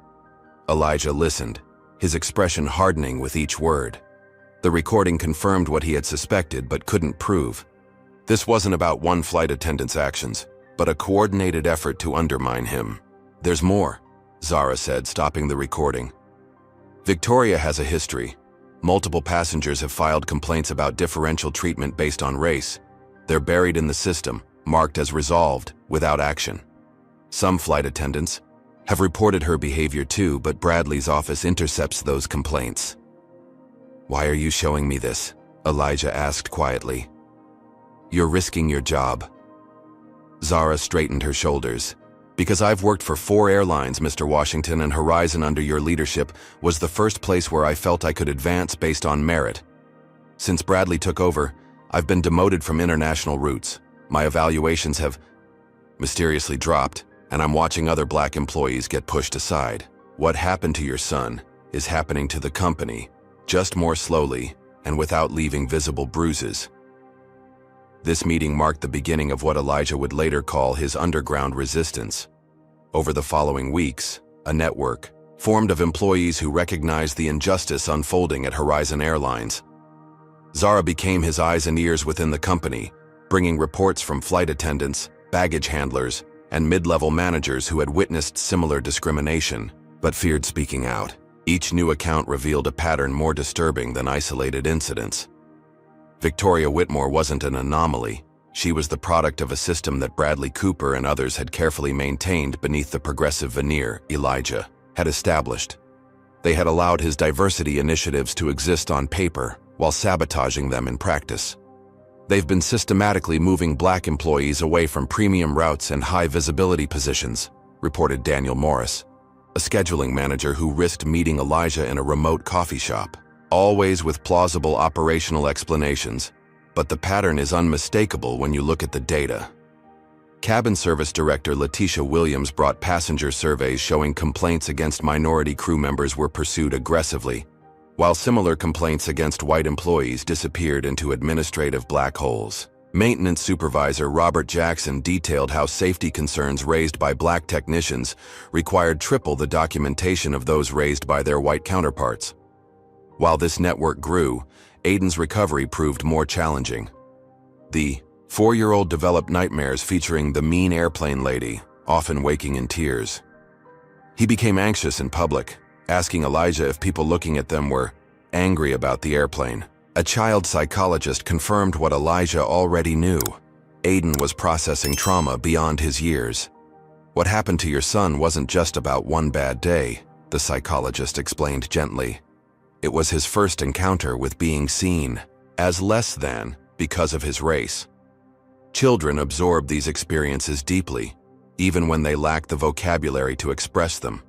Elijah listened, his expression hardening with each word. The recording confirmed what he had suspected but couldn't prove. This wasn't about one flight attendant's actions, but a coordinated effort to undermine him. "There's more," Zara said, stopping the recording. "Victoria has a history. Multiple passengers have filed complaints about differential treatment based on race. They're buried in the system, marked as resolved, without action. Some flight attendants have reported her behavior too, but Bradley's office intercepts those complaints." "Why are you showing me this?" Elijah asked quietly. "You're risking your job." Zara straightened her shoulders. "Because I've worked for 4 airlines, Mr. Washington, and Horizon under your leadership was the first place where I felt I could advance based on merit. Since Bradley took over, I've been demoted from international routes. My evaluations have mysteriously dropped, and I'm watching other black employees get pushed aside. What happened to your son is happening to the company, just more slowly and without leaving visible bruises." This meeting marked the beginning of what Elijah would later call his underground resistance. Over the following weeks, a network formed of employees who recognized the injustice unfolding at Horizon Airlines. Zara became his eyes and ears within the company, bringing reports from flight attendants, baggage handlers, and mid-level managers who had witnessed similar discrimination, but feared speaking out. Each new account revealed a pattern more disturbing than isolated incidents. Victoria Whitmore wasn't an anomaly. She was the product of a system that Bradley Cooper and others had carefully maintained beneath the progressive veneer Elijah had established. They had allowed his diversity initiatives to exist on paper while sabotaging them in practice. They've been systematically moving black employees away from premium routes and high-visibility positions, reported Daniel Morris, a scheduling manager who risked meeting Elijah in a remote coffee shop, always with plausible operational explanations, but the pattern is unmistakable when you look at the data. Cabin Service Director Letitia Williams brought passenger surveys showing complaints against minority crew members were pursued aggressively, while similar complaints against white employees disappeared into administrative black holes. Maintenance Supervisor Robert Jackson detailed how safety concerns raised by black technicians required triple the documentation of those raised by their white counterparts. While this network grew, Aiden's recovery proved more challenging. The 4-year-old developed nightmares featuring the mean airplane lady, often waking in tears. He became anxious in public, asking Elijah if people looking at them were angry about the airplane. A child psychologist confirmed what Elijah already knew. Aiden was processing trauma beyond his years. What happened to your son wasn't just about one bad day, the psychologist explained gently. It was his first encounter with being seen as less than because of his race. Children absorb these experiences deeply, even when they lack the vocabulary to express them.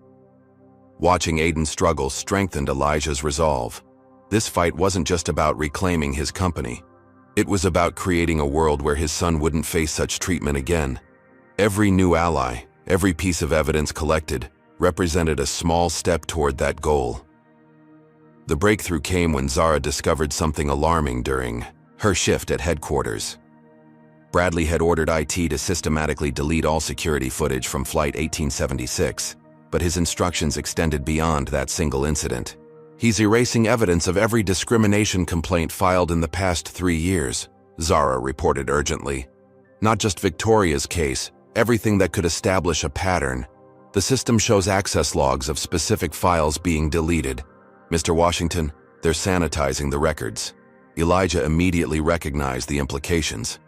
Watching Aiden struggle strengthened Elijah's resolve. This fight wasn't just about reclaiming his company. It was about creating a world where his son wouldn't face such treatment again. Every new ally, every piece of evidence collected, represented a small step toward that goal. The breakthrough came when Zara discovered something alarming during her shift at headquarters. Bradley had ordered IT to systematically delete all security footage from Flight 1876, but his instructions extended beyond that single incident. He's erasing evidence of every discrimination complaint filed in the past 3 years, Zara reported urgently. Not just Victoria's case, everything that could establish a pattern. The system shows access logs of specific files being deleted. Mr. Washington, they're sanitizing the records. Elijah immediately recognized the implications.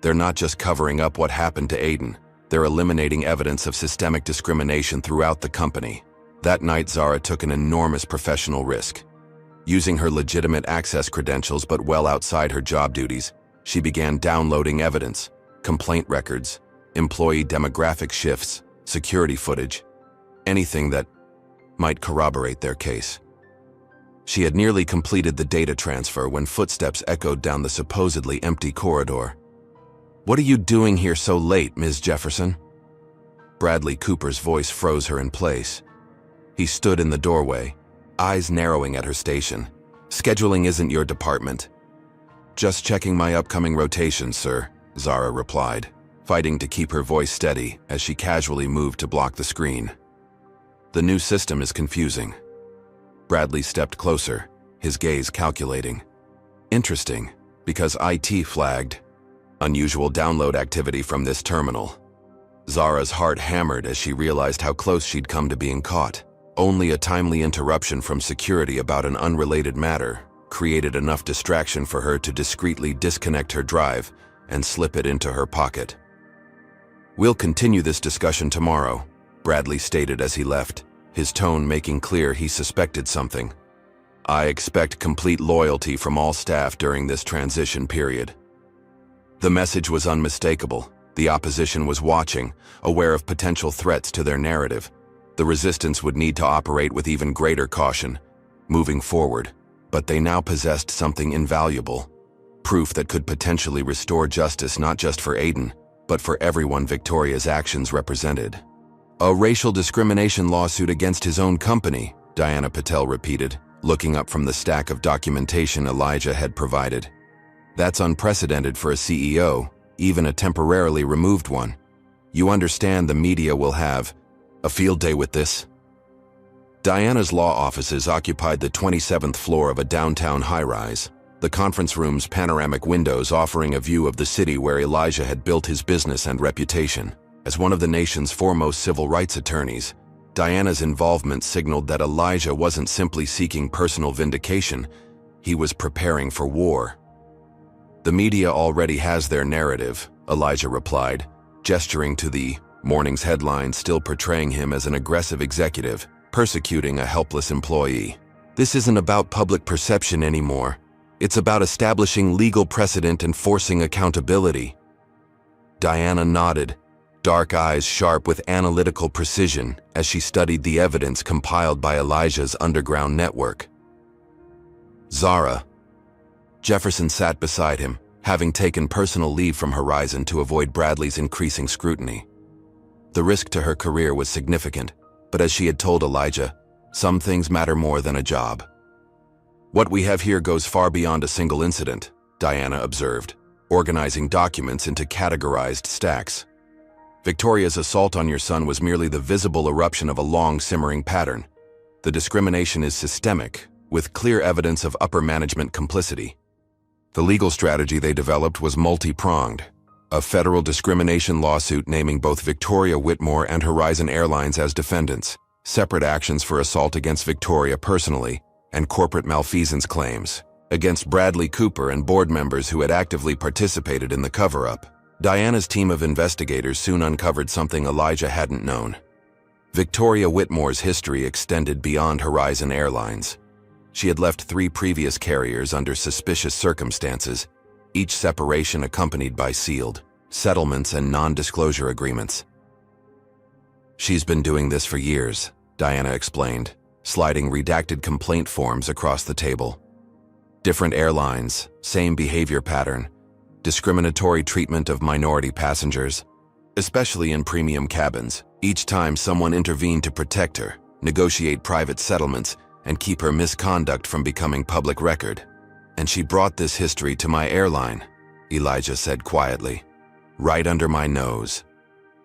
They're not just covering up what happened to Aiden, they're eliminating evidence of systemic discrimination throughout the company. That night, Zara took an enormous professional risk. Using her legitimate access credentials but well outside her job duties, she began downloading evidence, complaint records, employee demographic shifts, security footage, anything that might corroborate their case. She had nearly completed the data transfer when footsteps echoed down the supposedly empty corridor. "What are you doing here so late, Ms. Jefferson?" Bradley Cooper's voice froze her in place. He stood in the doorway, eyes narrowing at her station. "Scheduling isn't your department." "Just checking my upcoming rotations, sir," Zara replied, fighting to keep her voice steady as she casually moved to block the screen. "The new system is confusing." Bradley stepped closer, his gaze calculating. "Interesting, because IT flagged unusual download activity from this terminal." Zara's heart hammered as she realized how close she'd come to being caught. Only a timely interruption from security about an unrelated matter created enough distraction for her to discreetly disconnect her drive and slip it into her pocket. "We'll continue this discussion tomorrow," Bradley stated as he left, his tone making clear he suspected something. "I expect complete loyalty from all staff during this transition period." The message was unmistakable. The opposition was watching, aware of potential threats to their narrative. The resistance would need to operate with even greater caution, moving forward, but they now possessed something invaluable, proof that could potentially restore justice not just for Aiden, but for everyone Victoria's actions represented. "A racial discrimination lawsuit against his own company," Diana Patel repeated, looking up from the stack of documentation Elijah had provided. "That's unprecedented for a CEO, even a temporarily removed one. You understand the media will have a field day with this?" Diana's law offices occupied the 27th floor of a downtown high-rise, the conference room's panoramic windows offering a view of the city where Elijah had built his business and reputation. As one of the nation's foremost civil rights attorneys, Diana's involvement signaled that Elijah wasn't simply seeking personal vindication, he was preparing for war. "The media already has their narrative," Elijah replied, gesturing to the morning's headlines still portraying him as an aggressive executive, persecuting a helpless employee. "This isn't about public perception anymore. It's about establishing legal precedent and forcing accountability." Diana nodded, dark eyes sharp with analytical precision as she studied the evidence compiled by Elijah's underground network. "Zara." Jefferson sat beside him, having taken personal leave from Horizon to avoid Bradley's increasing scrutiny. The risk to her career was significant, but as she had told Elijah, some things matter more than a job. "What we have here goes far beyond a single incident," Diana observed, organizing documents into categorized stacks. "Victoria's assault on your son was merely the visible eruption of a long simmering pattern. The discrimination is systemic, with clear evidence of upper management complicity. The legal strategy they developed was multi-pronged. A federal discrimination lawsuit naming both Victoria Whitmore and Horizon Airlines as defendants, separate actions for assault against Victoria personally, and corporate malfeasance claims. against Bradley Cooper and board members who had actively participated in the cover-up. Diana's team of investigators soon uncovered something Elijah hadn't known. Victoria Whitmore's history extended beyond Horizon Airlines. She had left 3 previous carriers under suspicious circumstances, each separation accompanied by sealed settlements and non-disclosure agreements. "She's been doing this for years," Diana explained, sliding redacted complaint forms across the table. "Different airlines, same behavior pattern, discriminatory treatment of minority passengers, especially in premium cabins. Each time someone intervened to protect her, negotiate private settlements, and keep her misconduct from becoming public record. And she brought this history to my airline," Elijah said quietly, "right under my nose."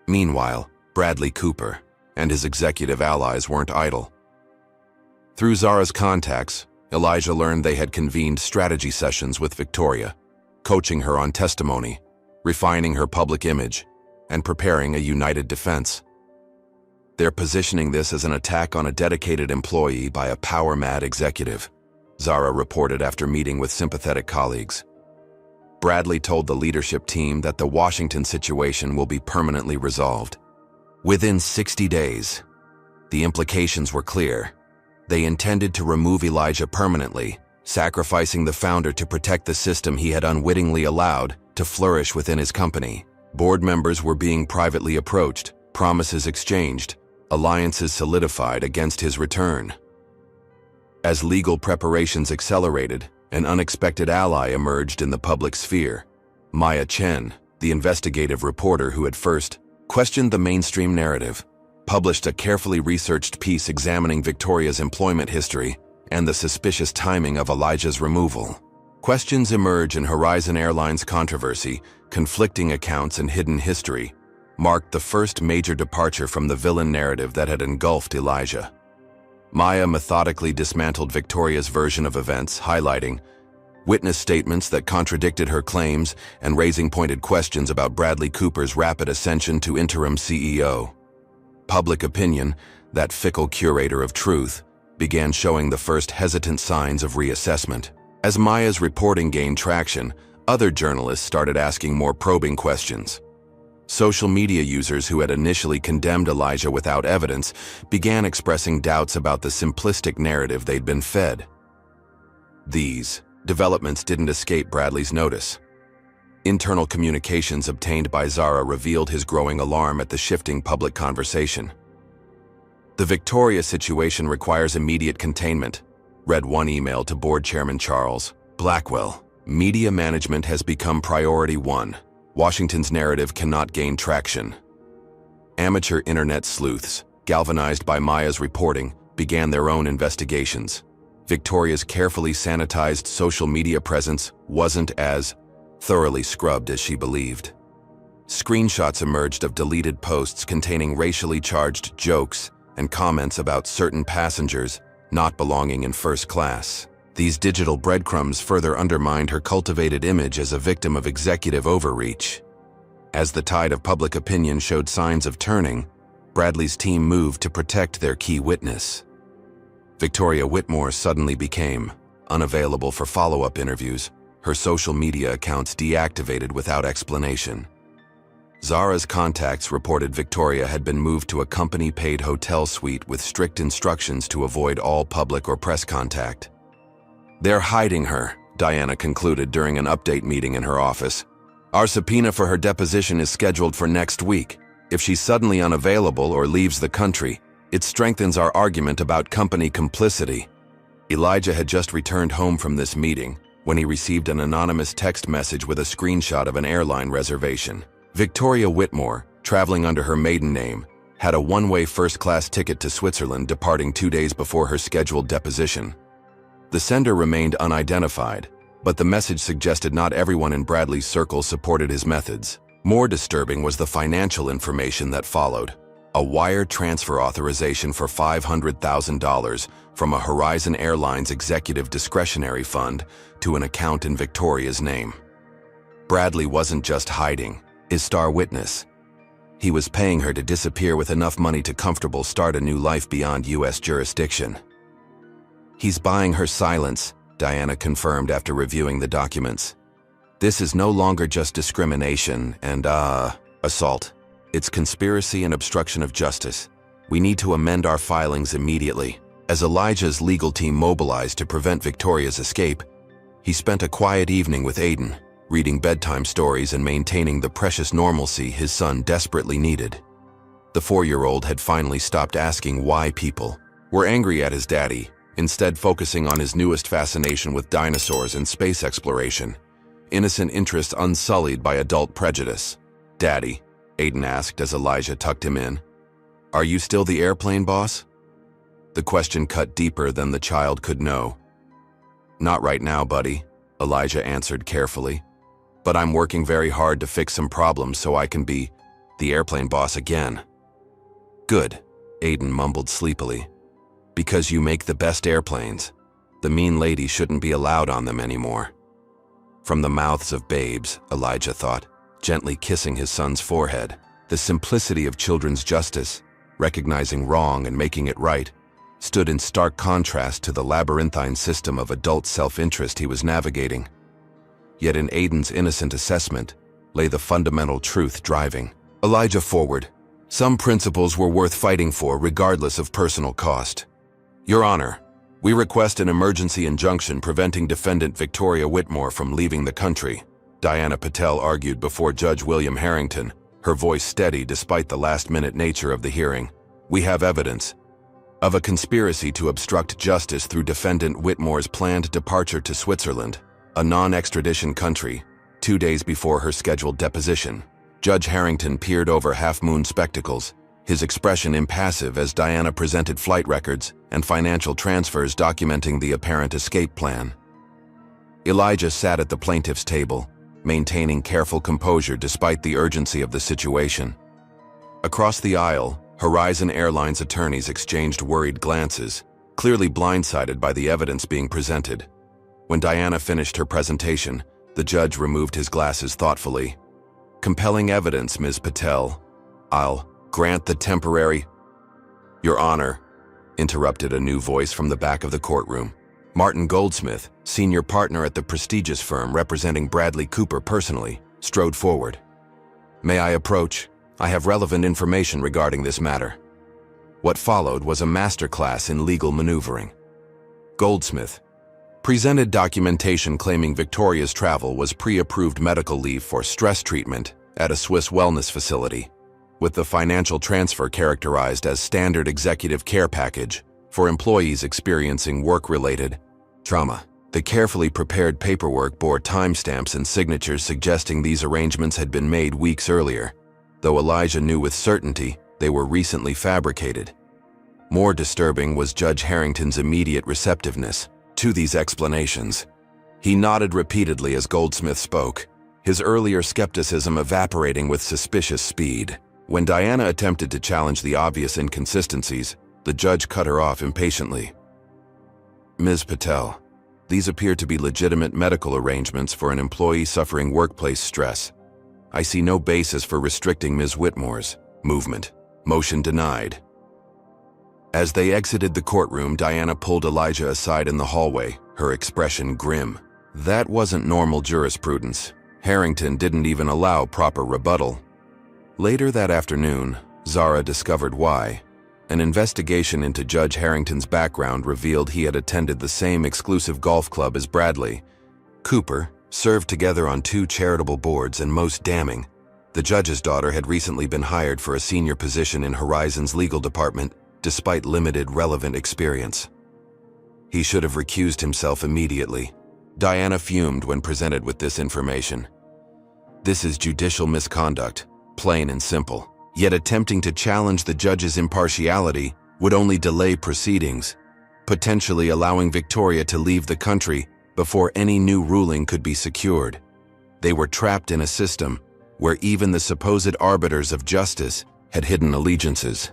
Meanwhile, Bradley Cooper and his executive allies weren't idle. Through Zara's contacts, Elijah learned they had convened strategy sessions with Victoria, coaching her on testimony, refining her public image, and preparing a united defense. "They're positioning this as an attack on a dedicated employee by a power-mad executive," Zara reported after meeting with sympathetic colleagues. Bradley told the leadership team that the Washington situation will be permanently resolved within 60 days. The implications were clear. They intended to remove Elijah permanently, sacrificing the founder to protect the system he had unwittingly allowed to flourish within his company. Board members were being privately approached, promises exchanged, alliances solidified against his return. As legal preparations accelerated, an unexpected ally emerged in the public sphere. Maya Chen, the investigative reporter who had first questioned the mainstream narrative, published a carefully researched piece examining Victoria's employment history and the suspicious timing of Elijah's removal. Questions emerge in Horizon Airlines controversy, conflicting accounts and hidden history, marked the first major departure from the villain narrative that had engulfed Elijah. Maya methodically dismantled Victoria's version of events, highlighting witness statements that contradicted her claims and raising pointed questions about Bradley Cooper's rapid ascension to interim CEO. Public opinion, that fickle curator of truth, began showing the first hesitant signs of reassessment. As Maya's reporting gained traction, other journalists started asking more probing questions. Social media users who had initially condemned Elijah without evidence began expressing doubts about the simplistic narrative they'd been fed. These developments didn't escape Bradley's notice. Internal communications obtained by Zara revealed his growing alarm at the shifting public conversation. "The Victoria situation requires immediate containment," read one email to board chairman Charles Blackwell. "Media management has become priority 1. Washington's narrative cannot gain traction." Amateur internet sleuths, galvanized by Maya's reporting, began their own investigations. Victoria's carefully sanitized social media presence wasn't as thoroughly scrubbed as she believed. Screenshots emerged of deleted posts containing racially charged jokes and comments about certain passengers not belonging in first class. These digital breadcrumbs further undermined her cultivated image as a victim of executive overreach. As the tide of public opinion showed signs of turning, Bradley's team moved to protect their key witness. Victoria Whitmore suddenly became unavailable for follow-up interviews, her social media accounts deactivated without explanation. Zara's contacts reported Victoria had been moved to a company-paid hotel suite with strict instructions to avoid all public or press contact. "They're hiding her," Diana concluded during an update meeting in her office. "Our subpoena for her deposition is scheduled for next week. If she's suddenly unavailable or leaves the country, it strengthens our argument about company complicity." Elijah had just returned home from this meeting when he received an anonymous text message with a screenshot of an airline reservation. Victoria Whitmore, traveling under her maiden name, had a one-way first-class ticket to Switzerland departing 2 days before her scheduled deposition. The sender remained unidentified, but the message suggested not everyone in Bradley's circle supported his methods. More disturbing was the financial information that followed: a wire transfer authorization for $500,000 from a Horizon Airlines executive discretionary fund to an account in Victoria's name. Bradley wasn't just hiding his star witness. He was paying her to disappear with enough money to start a new life beyond U.S. jurisdiction. "He's buying her silence," Diana confirmed after reviewing the documents. "This is no longer just discrimination and, assault. It's conspiracy and obstruction of justice. We need to amend our filings immediately." As Elijah's legal team mobilized to prevent Victoria's escape, he spent a quiet evening with Aiden, reading bedtime stories and maintaining the precious normalcy his son desperately needed. The 4-year-old had finally stopped asking why people were angry at his daddy, instead focusing on his newest fascination with dinosaurs and space exploration, innocent interest unsullied by adult prejudice. "Daddy," Aiden asked as Elijah tucked him in, "are you still the airplane boss?" The question cut deeper than the child could know. "Not right now, buddy," Elijah answered carefully. "But I'm working very hard to fix some problems so I can be the airplane boss again." "Good," Aiden mumbled sleepily. "Because you make the best airplanes. The mean lady shouldn't be allowed on them anymore." From the mouths of babes, Elijah thought, gently kissing his son's forehead. The simplicity of children's justice, recognizing wrong and making it right, stood in stark contrast to the labyrinthine system of adult self-interest he was navigating. Yet in Aiden's innocent assessment lay the fundamental truth driving Elijah forward. Some principles were worth fighting for regardless of personal cost. "Your Honor, we request an emergency injunction preventing defendant Victoria Whitmore from leaving the country," Diana Patel argued before Judge William Harrington, her voice steady despite the last-minute nature of the hearing. "We have evidence of a conspiracy to obstruct justice through defendant Whitmore's planned departure to Switzerland, a non-extradition country, 2 days before her scheduled deposition." Judge Harrington peered over half-moon spectacles, his expression impassive as Diana presented flight records and financial transfers documenting the apparent escape plan. Elijah sat at the plaintiff's table, maintaining careful composure despite the urgency of the situation. Across the aisle, Horizon Airlines attorneys exchanged worried glances, clearly blindsided by the evidence being presented. When Diana finished her presentation, the judge removed his glasses thoughtfully. "Compelling evidence, Ms. Patel. I'll grant the temporary—" "Your Honor," interrupted a new voice from the back of the courtroom. Martin Goldsmith, senior partner at the prestigious firm representing Bradley Cooper personally, strode forward. "May I approach? I have relevant information regarding this matter." What followed was a masterclass in legal maneuvering. Goldsmith presented documentation claiming Victoria's travel was pre-approved medical leave for stress treatment at a Swiss wellness facility, with the financial transfer characterized as standard executive care package for employees experiencing work-related trauma. The carefully prepared paperwork bore timestamps and signatures suggesting these arrangements had been made weeks earlier, though Elijah knew with certainty they were recently fabricated. More disturbing was Judge Harrington's immediate receptiveness to these explanations. He nodded repeatedly as Goldsmith spoke, his earlier skepticism evaporating with suspicious speed. When Diana attempted to challenge the obvious inconsistencies, the judge cut her off impatiently. "Ms. Patel, these appear to be legitimate medical arrangements for an employee suffering workplace stress. I see no basis for restricting Ms. Whitmore's movement. Motion denied." As they exited the courtroom, Diana pulled Elijah aside in the hallway, her expression grim. That wasn't normal jurisprudence. Harrington didn't even allow proper rebuttal. Later that afternoon, Zara discovered why. An investigation into Judge Harrington's background revealed he had attended the same exclusive golf club as Bradley Cooper, served together on 2 charitable boards, and most damning, the judge's daughter had recently been hired for a senior position in Horizon's legal department, despite limited relevant experience. He should have recused himself immediately. Diana fumed when presented with this information. This is judicial misconduct, plain and simple. Yet attempting to challenge the judge's impartiality would only delay proceedings, potentially allowing Victoria to leave the country before any new ruling could be secured. They were trapped in a system where even the supposed arbiters of justice had hidden allegiances.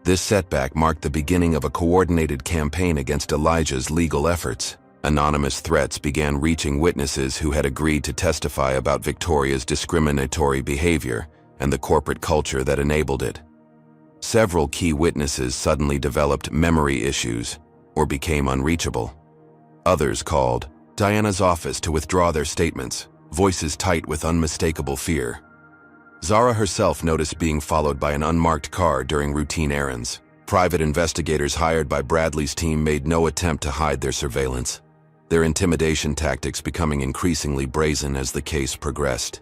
This setback marked the beginning of a coordinated campaign against Elijah's legal efforts. Anonymous threats began reaching witnesses who had agreed to testify about Victoria's discriminatory behavior and the corporate culture that enabled it. Several key witnesses suddenly developed memory issues or became unreachable. Others called Diana's office to withdraw their statements, voices tight with unmistakable fear. Zara herself noticed being followed by an unmarked car during routine errands. Private investigators hired by Bradley's team made no attempt to hide their surveillance, their intimidation tactics becoming increasingly brazen as the case progressed.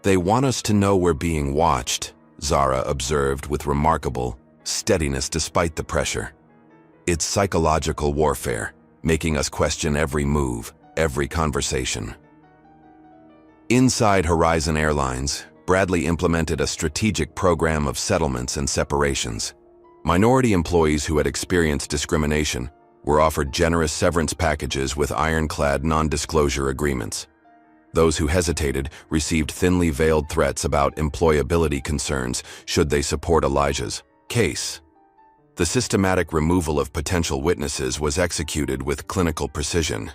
"They want us to know we're being watched," Zara observed with remarkable steadiness despite the pressure. "It's psychological warfare, making us question every move, every conversation." Inside Horizon Airlines, Bradley implemented a strategic program of settlements and separations. Minority employees who had experienced discrimination were offered generous severance packages with ironclad non-disclosure agreements. Those who hesitated received thinly veiled threats about employability concerns should they support Elijah's case. The systematic removal of potential witnesses was executed with clinical precision.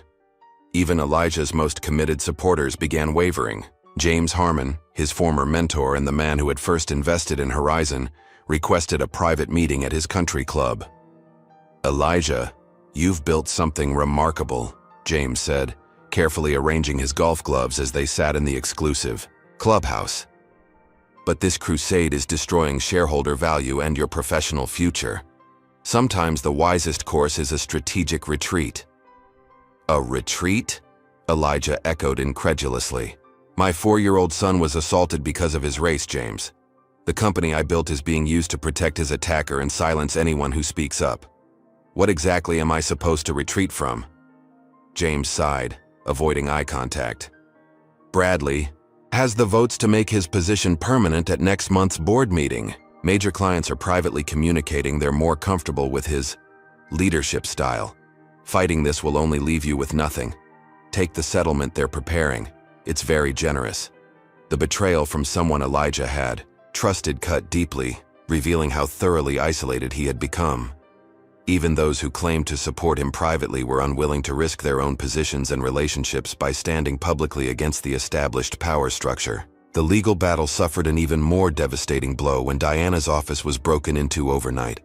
Even Elijah's most committed supporters began wavering. James Harmon, his former mentor and the man who had first invested in Horizon, requested a private meeting at his country club. "Elijah, you've built something remarkable," James said, carefully arranging his golf gloves as they sat in the exclusive clubhouse. "But this crusade is destroying shareholder value and your professional future. Sometimes the wisest course is a strategic retreat." "A retreat?" Elijah echoed incredulously. "My 4-year-old son was assaulted because of his race, James. The company I built is being used to protect his attacker and silence anyone who speaks up. What exactly am I supposed to retreat from?" James sighed, avoiding eye contact. "Bradley has the votes to make his position permanent at next month's board meeting. Major clients are privately communicating they're more comfortable with his leadership style. Fighting this will only leave you with nothing. Take the settlement they're preparing. It's very generous." The betrayal from someone Elijah had trusted cut deeply, revealing how thoroughly isolated he had become. Even those who claimed to support him privately were unwilling to risk their own positions and relationships by standing publicly against the established power structure. The legal battle suffered an even more devastating blow when Diana's office was broken into overnight.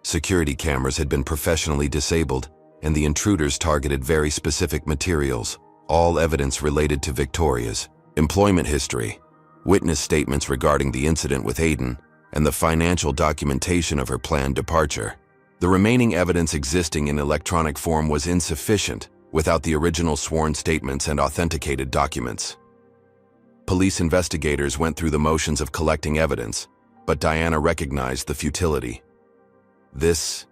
Security cameras had been professionally disabled, and the intruders targeted very specific materials, all evidence related to Victoria's employment history, witness statements regarding the incident with Aiden, and the financial documentation of her planned departure. The remaining evidence existing in electronic form was insufficient without the original sworn statements and authenticated documents. Police investigators went through the motions of collecting evidence, but Diana recognized the futility. "This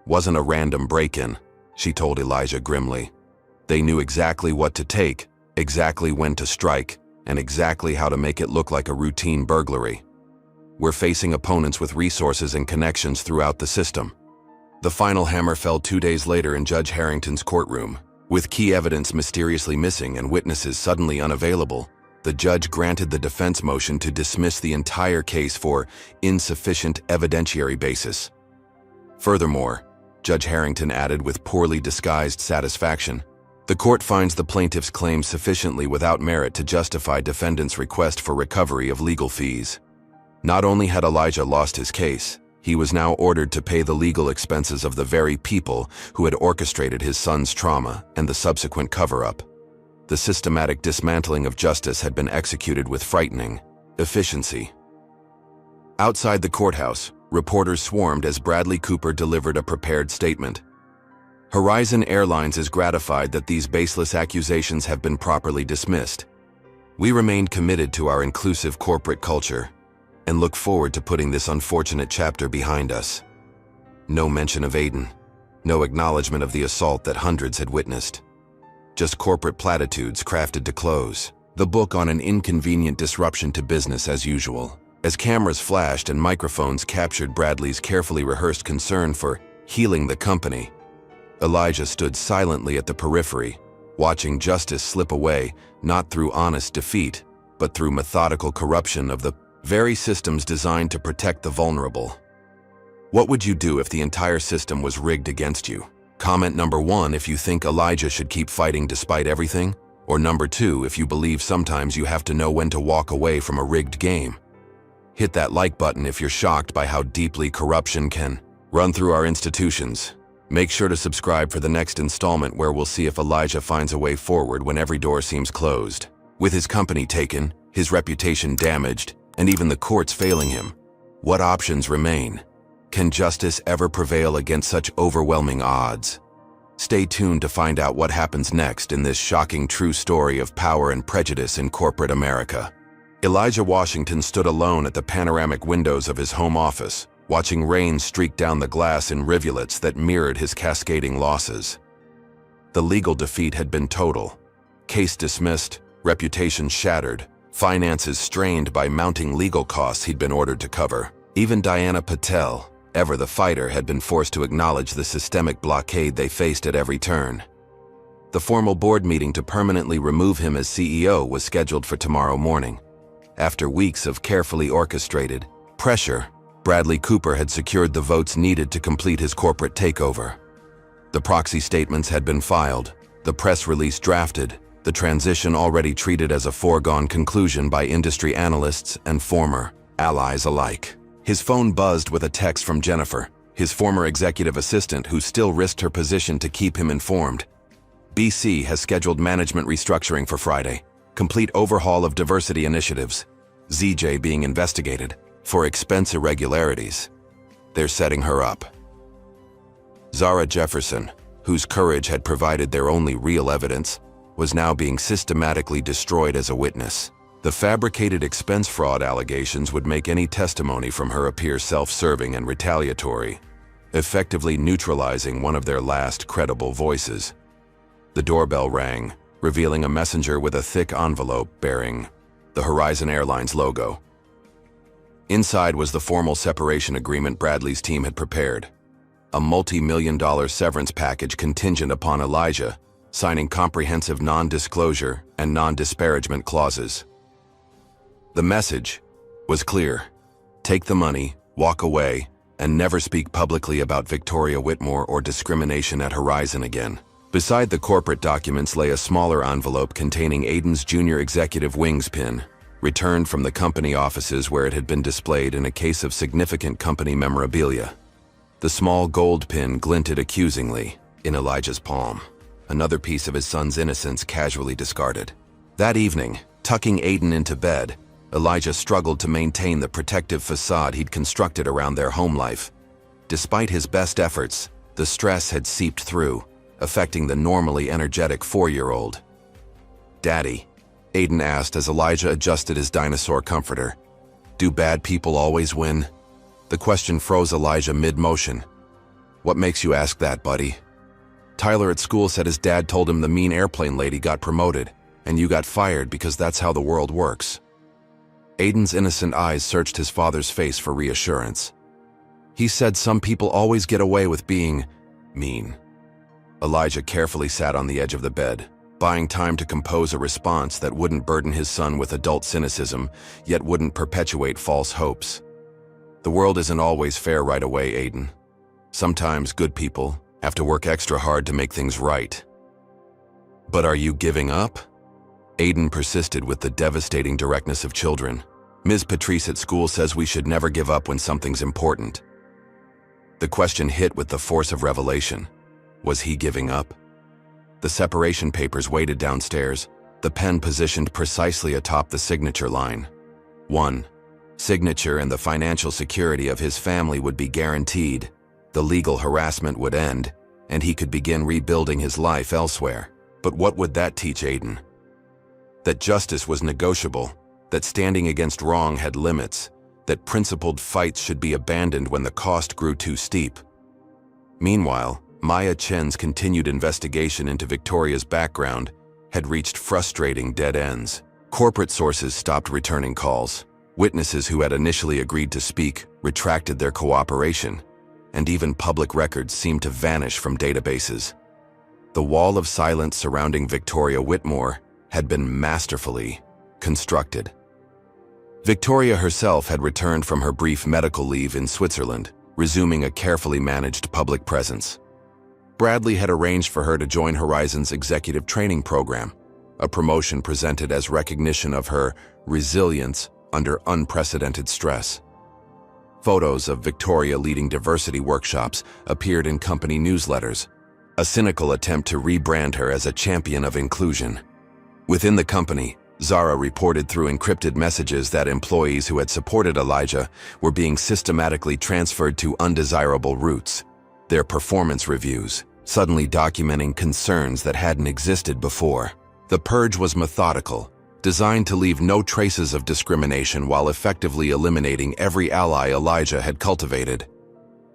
wasn't a random break-in," she told Elijah grimly. "They knew exactly what to take, exactly when to strike, and exactly how to make it look like a routine burglary. We're facing opponents with resources and connections throughout the system." The final hammer fell 2 days later in Judge Harrington's courtroom. With key evidence mysteriously missing and witnesses suddenly unavailable, the judge granted the defense motion to dismiss the entire case for insufficient evidentiary basis. Furthermore, Judge Harrington added with poorly disguised satisfaction, "The court finds the plaintiff's claims sufficiently without merit to justify defendant's request for recovery of legal fees." Not only had Elijah lost his case, he was now ordered to pay the legal expenses of the very people who had orchestrated his son's trauma and the subsequent cover-up. The systematic dismantling of justice had been executed with frightening efficiency. Outside the courthouse, reporters swarmed as Bradley Cooper delivered a prepared statement. "Horizon Airlines is gratified that these baseless accusations have been properly dismissed. We remain committed to our inclusive corporate culture and look forward to putting this unfortunate chapter behind us." No mention of Aiden, no acknowledgement of the assault that hundreds had witnessed. Just corporate platitudes crafted to close the book on an inconvenient disruption to business as usual. As cameras flashed and microphones captured Bradley's carefully rehearsed concern for healing the company, Elijah stood silently at the periphery, watching justice slip away, not through honest defeat, but through methodical corruption of the very systems designed to protect the vulnerable. What would you do if the entire system was rigged against you? Comment number 1 if you think Elijah should keep fighting despite everything, or number 2 if you believe sometimes you have to know when to walk away from a rigged game. Hit that like button if you're shocked by how deeply corruption can run through our institutions. Make sure to subscribe for the next installment where we'll see if Elijah finds a way forward when every door seems closed. With his company taken, his reputation damaged, and even the courts failing him, what options remain? Can justice ever prevail against such overwhelming odds? Stay tuned to find out what happens next in this shocking true story of power and prejudice in corporate America. Elijah Washington stood alone at the panoramic windows of his home office, watching rain streak down the glass in rivulets that mirrored his cascading losses. The legal defeat had been total. Case dismissed, reputation shattered, finances strained by mounting legal costs he'd been ordered to cover. Even Diana Patel, ever the fighter, had been forced to acknowledge the systemic blockade they faced at every turn. The formal board meeting to permanently remove him as CEO was scheduled for tomorrow morning. After weeks of carefully orchestrated pressure, Bradley Cooper had secured the votes needed to complete his corporate takeover. The proxy statements had been filed, the press release drafted, the transition already treated as a foregone conclusion by industry analysts and former allies alike. His phone buzzed with a text from Jennifer, his former executive assistant who still risked her position to keep him informed. BC has scheduled management restructuring for Friday, complete overhaul of diversity initiatives, ZJ being investigated for expense irregularities. They're setting her up. Zara Jefferson, whose courage had provided their only real evidence, was now being systematically destroyed as a witness. The fabricated expense fraud allegations would make any testimony from her appear self-serving and retaliatory, effectively neutralizing one of their last credible voices. The doorbell rang, revealing a messenger with a thick envelope bearing the Horizon Airlines logo. Inside was the formal separation agreement Bradley's team had prepared, a multi-million-dollar severance package contingent upon Elijah signing comprehensive non-disclosure and non-disparagement clauses. The message was clear: take the money, walk away, and never speak publicly about Victoria Whitmore or discrimination at Horizon again. Beside the corporate documents lay a smaller envelope containing Aiden's junior executive wings pin, returned from the company offices where it had been displayed in a case of significant company memorabilia. The small gold pin glinted accusingly in Elijah's palm, another piece of his son's innocence casually discarded. That evening, tucking Aiden into bed, Elijah struggled to maintain the protective facade he'd constructed around their home life. Despite his best efforts, the stress had seeped through, affecting the normally energetic 4-year-old. "Daddy," Aiden asked as Elijah adjusted his dinosaur comforter, "do bad people always win?" The question froze Elijah mid-motion. "What makes you ask that, buddy?" "Tyler at school said his dad told him the mean airplane lady got promoted, and you got fired because that's how the world works." Aiden's innocent eyes searched his father's face for reassurance. "He said some people always get away with being mean." Elijah carefully sat on the edge of the bed, buying time to compose a response that wouldn't burden his son with adult cynicism, yet wouldn't perpetuate false hopes. "The world isn't always fair right away, Aiden. Sometimes good people have to work extra hard to make things right." "But are you giving up?" Aiden persisted with the devastating directness of children. "Ms. Patrice at school says we should never give up when something's important." The question hit with the force of revelation. Was he giving up? The separation papers waited downstairs, the pen positioned precisely atop the signature line. 1. Signature and the financial security of his family would be guaranteed, the legal harassment would end, and he could begin rebuilding his life elsewhere. But what would that teach Aiden? That justice was negotiable, that standing against wrong had limits, that principled fights should be abandoned when the cost grew too steep. Meanwhile, Maya Chen's continued investigation into Victoria's background had reached frustrating dead ends. Corporate sources stopped returning calls. Witnesses who had initially agreed to speak retracted their cooperation, and even public records seemed to vanish from databases. The wall of silence surrounding Victoria Whitmore had been masterfully constructed. Victoria herself had returned from her brief medical leave in Switzerland, resuming a carefully managed public presence. Bradley had arranged for her to join Horizon's executive training program, a promotion presented as recognition of her resilience under unprecedented stress. Photos of Victoria leading diversity workshops appeared in company newsletters, a cynical attempt to rebrand her as a champion of inclusion. Within the company, Zara reported through encrypted messages that employees who had supported Elijah were being systematically transferred to undesirable routes. Their performance reviews, suddenly documenting concerns that hadn't existed before. The purge was methodical, designed to leave no traces of discrimination while effectively eliminating every ally Elijah had cultivated.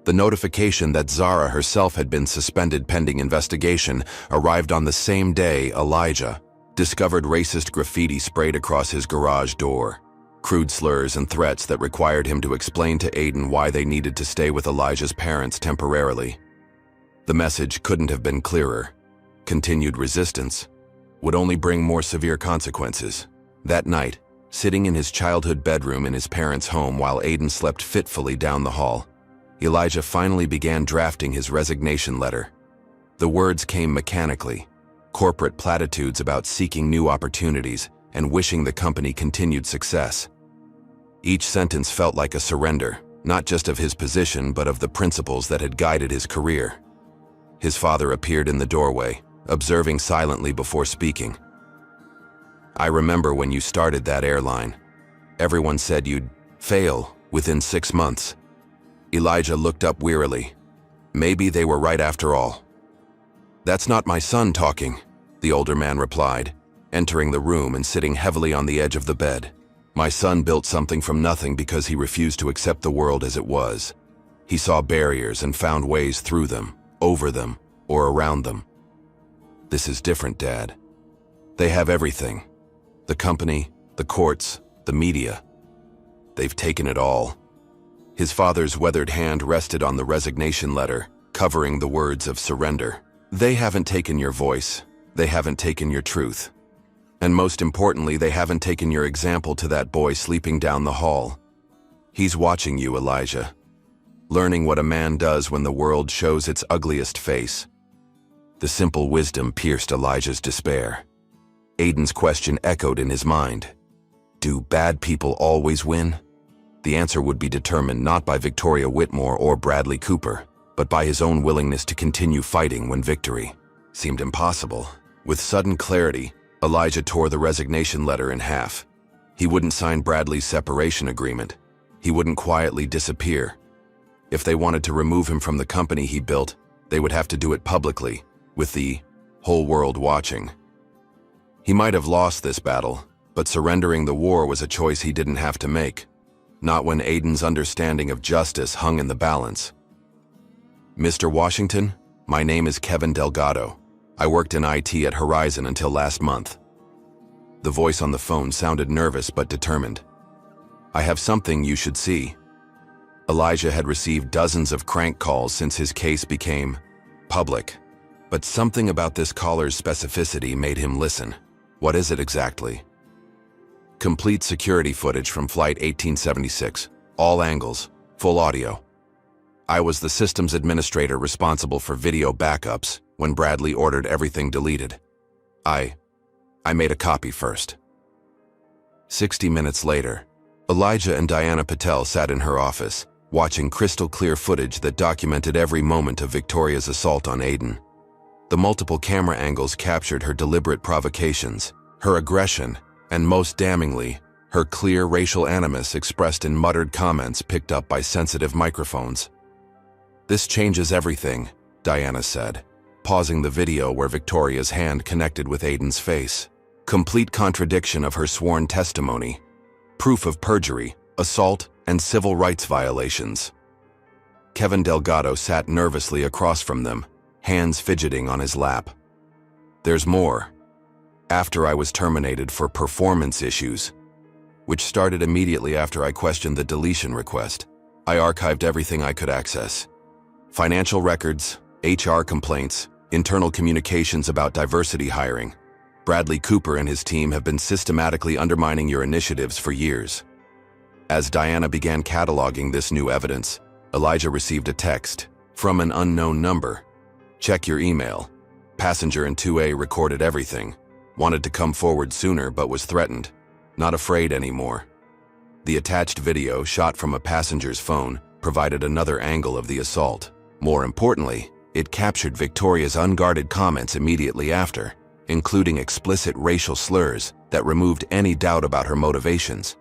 The notification that Zara herself had been suspended pending investigation arrived on the same day Elijah discovered racist graffiti sprayed across his garage door, crude slurs and threats that required him to explain to Aiden why they needed to stay with Elijah's parents temporarily. The message couldn't have been clearer. Continued resistance would only bring more severe consequences. That night, sitting in his childhood bedroom in his parents' home while Aiden slept fitfully down the hall, Elijah finally began drafting his resignation letter. The words came mechanically, corporate platitudes about seeking new opportunities and wishing the company continued success. Each sentence felt like a surrender, not just of his position but of the principles that had guided his career. His father appeared in the doorway, observing silently before speaking. "I remember when you started that airline. Everyone said you'd fail within 6 months." Elijah looked up wearily. Maybe they were right after all. "That's not my son talking," the older man replied, entering the room and sitting heavily on the edge of the bed. "My son built something from nothing because he refused to accept the world as it was. He saw barriers and found ways through them, over them, or around them. This is different, Dad. They have everything. The company, the courts, the media. They've taken it all." His father's weathered hand rested on the resignation letter, covering the words of surrender. "They haven't taken your voice. They haven't taken your truth. And most importantly, they haven't taken your example to that boy sleeping down the hall. He's watching you, Elijah, learning what a man does when the world shows its ugliest face." The simple wisdom pierced Elijah's despair. Aiden's question echoed in his mind. Do bad people always win? The answer would be determined not by Victoria Whitmore or Bradley Cooper, but by his own willingness to continue fighting when victory seemed impossible. With sudden clarity, Elijah tore the resignation letter in half. He wouldn't sign Bradley's separation agreement. He wouldn't quietly disappear. If they wanted to remove him from the company he built, they would have to do it publicly, with the whole world watching. He might have lost this battle, but surrendering the war was a choice he didn't have to make. Not when Aiden's understanding of justice hung in the balance. "Mr. Washington, my name is Kevin Delgado. I worked in IT at Horizon until last month." The voice on the phone sounded nervous but determined. "I have something you should see." Elijah had received dozens of crank calls since his case became public, but something about this caller's specificity made him listen. "What is it exactly?" "Complete security footage from Flight 1876, all angles, full audio. I was the systems administrator responsible for video backups when Bradley ordered everything deleted. I made a copy first." 60 minutes later, Elijah and Diana Patel sat in her office, watching crystal-clear footage that documented every moment of Victoria's assault on Aiden. The multiple camera angles captured her deliberate provocations, her aggression, and most damningly, her clear racial animus expressed in muttered comments picked up by sensitive microphones. "This changes everything," Diana said, pausing the video where Victoria's hand connected with Aiden's face. Complete contradiction of her sworn testimony. Proof of perjury, assault, and civil rights violations. Kevin Delgado sat nervously across from them, hands fidgeting on his lap. "There's more. After I was terminated for performance issues, which started immediately after I questioned the deletion request, I archived everything I could access. Financial records, HR complaints, internal communications about diversity hiring. Bradley Cooper and his team have been systematically undermining your initiatives for years." As Diana began cataloging this new evidence, Elijah received a text from an unknown number. "Check your email. Passenger in 2A recorded everything. Wanted to come forward sooner but was threatened. Not afraid anymore." The attached video, shot from a passenger's phone, provided another angle of the assault. More importantly, it captured Victoria's unguarded comments immediately after, including explicit racial slurs that removed any doubt about her motivations.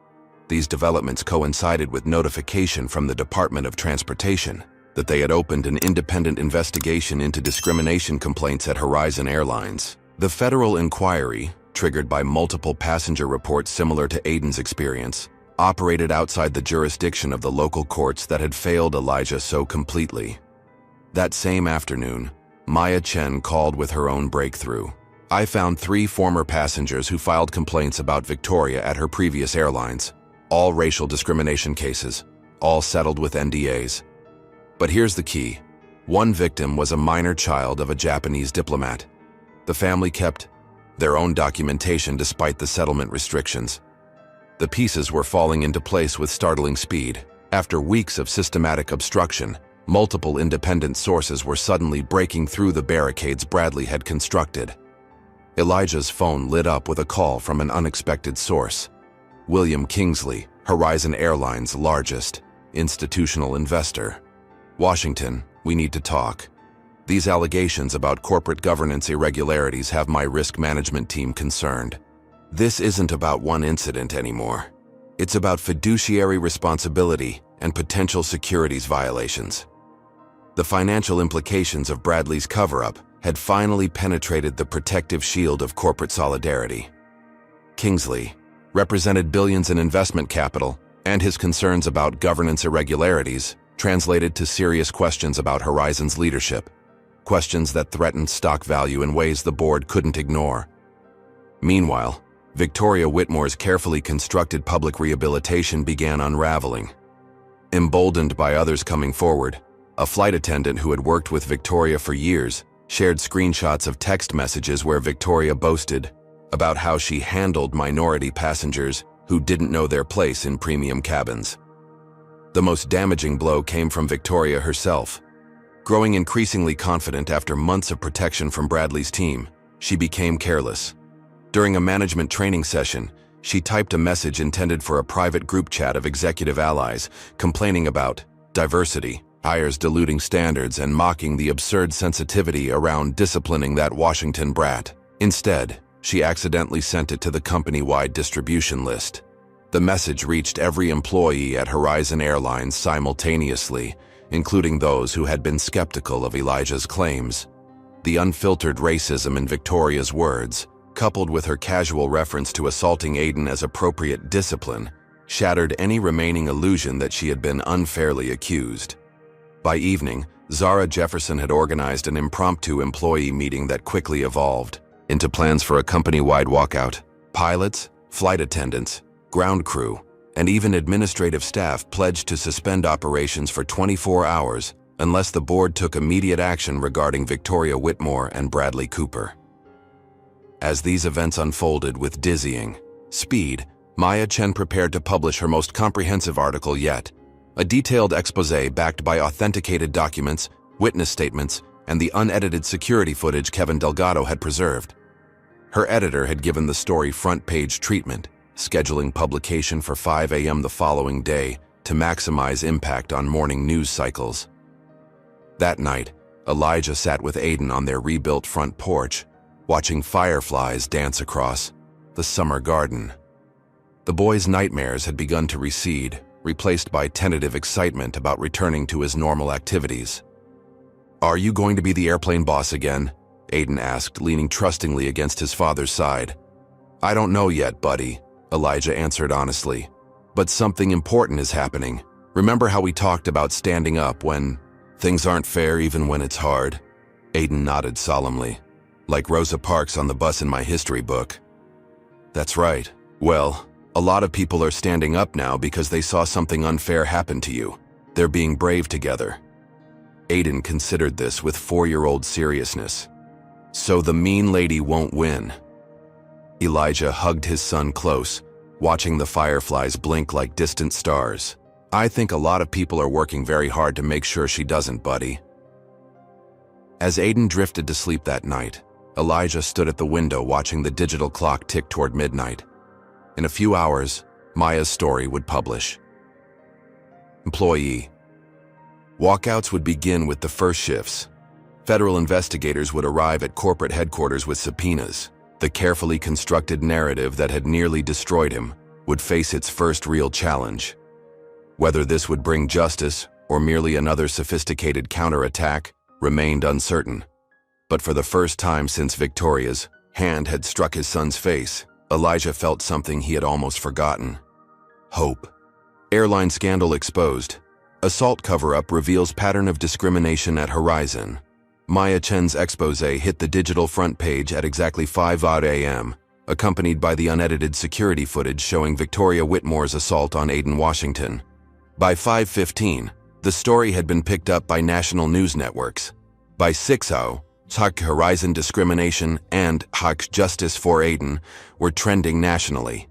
These developments coincided with notification from the Department of Transportation that they had opened an independent investigation into discrimination complaints at Horizon Airlines. The federal inquiry, triggered by multiple passenger reports similar to Aiden's experience, operated outside the jurisdiction of the local courts that had failed Elijah so completely. That same afternoon, Maya Chen called with her own breakthrough. I found 3 former passengers who filed complaints about Victoria at her previous airlines. All racial discrimination cases, all settled with NDAs. But here's the key. One victim was a minor child of a Japanese diplomat. The family kept their own documentation despite the settlement restrictions. The pieces were falling into place with startling speed. After weeks of systematic obstruction, multiple independent sources were suddenly breaking through the barricades Bradley had constructed. Elijah's phone lit up with a call from an unexpected source. William Kingsley, Horizon Airlines' largest institutional investor. Washington, we need to talk. These allegations about corporate governance irregularities have my risk management team concerned. This isn't about one incident anymore. It's about fiduciary responsibility and potential securities violations. The financial implications of Bradley's cover-up had finally penetrated the protective shield of corporate solidarity. Kingsley represented billions in investment capital, and his concerns about governance irregularities translated to serious questions about Horizon's leadership, questions that threatened stock value in ways the board couldn't ignore. Meanwhile, Victoria Whitmore's carefully constructed public rehabilitation began unraveling. Emboldened by others coming forward, a flight attendant who had worked with Victoria for years shared screenshots of text messages where Victoria boasted about how she handled minority passengers who didn't know their place in premium cabins. The most damaging blow came from Victoria herself. Growing increasingly confident after months of protection from Bradley's team, she became careless. During a management training session, she typed a message intended for a private group chat of executive allies, complaining about diversity, hires diluting standards, and mocking the absurd sensitivity around disciplining that Washington brat. Instead, she accidentally sent it to the company-wide distribution list. The message reached every employee at Horizon Airlines simultaneously, including those who had been skeptical of Elijah's claims. The unfiltered racism in Victoria's words, coupled with her casual reference to assaulting Aiden as appropriate discipline, shattered any remaining illusion that she had been unfairly accused. By evening, Zara Jefferson had organized an impromptu employee meeting that quickly evolved into plans for a company-wide walkout. Pilots, flight attendants, ground crew, and even administrative staff pledged to suspend operations for 24 hours unless the board took immediate action regarding Victoria Whitmore and Bradley Cooper. As these events unfolded with dizzying speed, Maya Chen prepared to publish her most comprehensive article yet, a detailed exposé backed by authenticated documents, witness statements, and the unedited security footage Kevin Delgado had preserved. Her editor had given the story front-page treatment, scheduling publication for 5 a.m. the following day to maximize impact on morning news cycles. That night, Elijah sat with Aiden on their rebuilt front porch, watching fireflies dance across the summer garden. The boy's nightmares had begun to recede, replaced by tentative excitement about returning to his normal activities. "Are you going to be the airplane boss again?" Aiden asked, leaning trustingly against his father's side. "I don't know yet, buddy," Elijah answered honestly. "But something important is happening. Remember how we talked about standing up when things aren't fair even when it's hard?" Aiden nodded solemnly. "Like Rosa Parks on the bus in my history book." "That's right. Well, a lot of people are standing up now because they saw something unfair happen to you. They're being brave together." Aiden considered this with 4-year-old seriousness. "So the mean lady won't win." Elijah hugged his son close, watching the fireflies blink like distant stars. "I think a lot of people are working very hard to make sure she doesn't, buddy." As Aiden drifted to sleep that night, Elijah stood at the window watching the digital clock tick toward midnight. In a few hours, Maya's story would publish. Employee. Walkouts would begin with the first shifts. Federal investigators would arrive at corporate headquarters with subpoenas. The carefully constructed narrative that had nearly destroyed him would face its first real challenge. Whether this would bring justice or merely another sophisticated counterattack remained uncertain. But for the first time since Victoria's hand had struck his son's face, Elijah felt something he had almost forgotten. Hope. Airline scandal exposed. Assault cover-up reveals pattern of discrimination at Horizon. Maya Chen's expose hit the digital front page at exactly 5:00 a.m., accompanied by the unedited security footage showing Victoria Whitmore's assault on Aiden, Washington. By 5:15, the story had been picked up by national news networks. By 6:00, Hak Horizon discrimination and Hak justice for Aiden were trending nationally.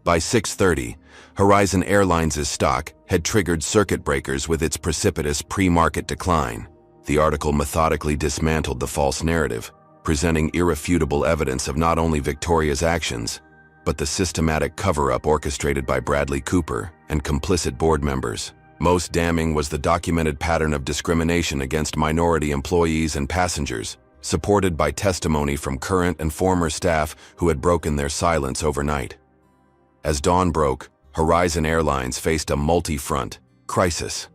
By 6:30, Horizon Airlines' stock had triggered circuit breakers with its precipitous pre-market decline. The article methodically dismantled the false narrative, presenting irrefutable evidence of not only Victoria's actions, but the systematic cover-up orchestrated by Bradley Cooper and complicit board members. Most damning was the documented pattern of discrimination against minority employees and passengers, supported by testimony from current and former staff who had broken their silence overnight. As dawn broke, Horizon Airlines faced a multi-front crisis.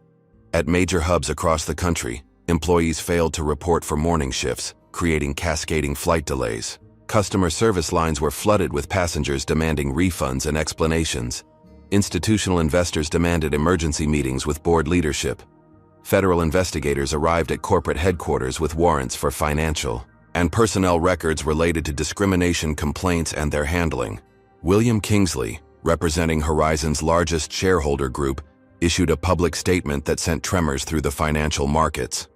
At major hubs across the country, employees failed to report for morning shifts, creating cascading flight delays. Customer service lines were flooded with passengers demanding refunds and explanations. Institutional investors demanded emergency meetings with board leadership. Federal investigators arrived at corporate headquarters with warrants for financial and personnel records related to discrimination complaints and their handling. William Kingsley, representing Horizon's largest shareholder group, issued a public statement that sent tremors through the financial markets.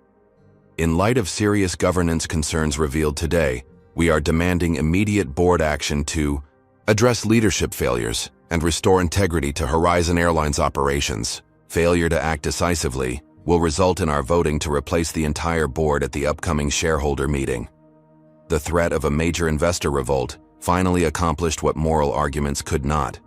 In light of serious governance concerns revealed today, we are demanding immediate board action to address leadership failures and restore integrity to Horizon Airlines operations. Failure to act decisively will result in our voting to replace the entire board at the upcoming shareholder meeting. The threat of a major investor revolt finally accomplished what moral arguments could not.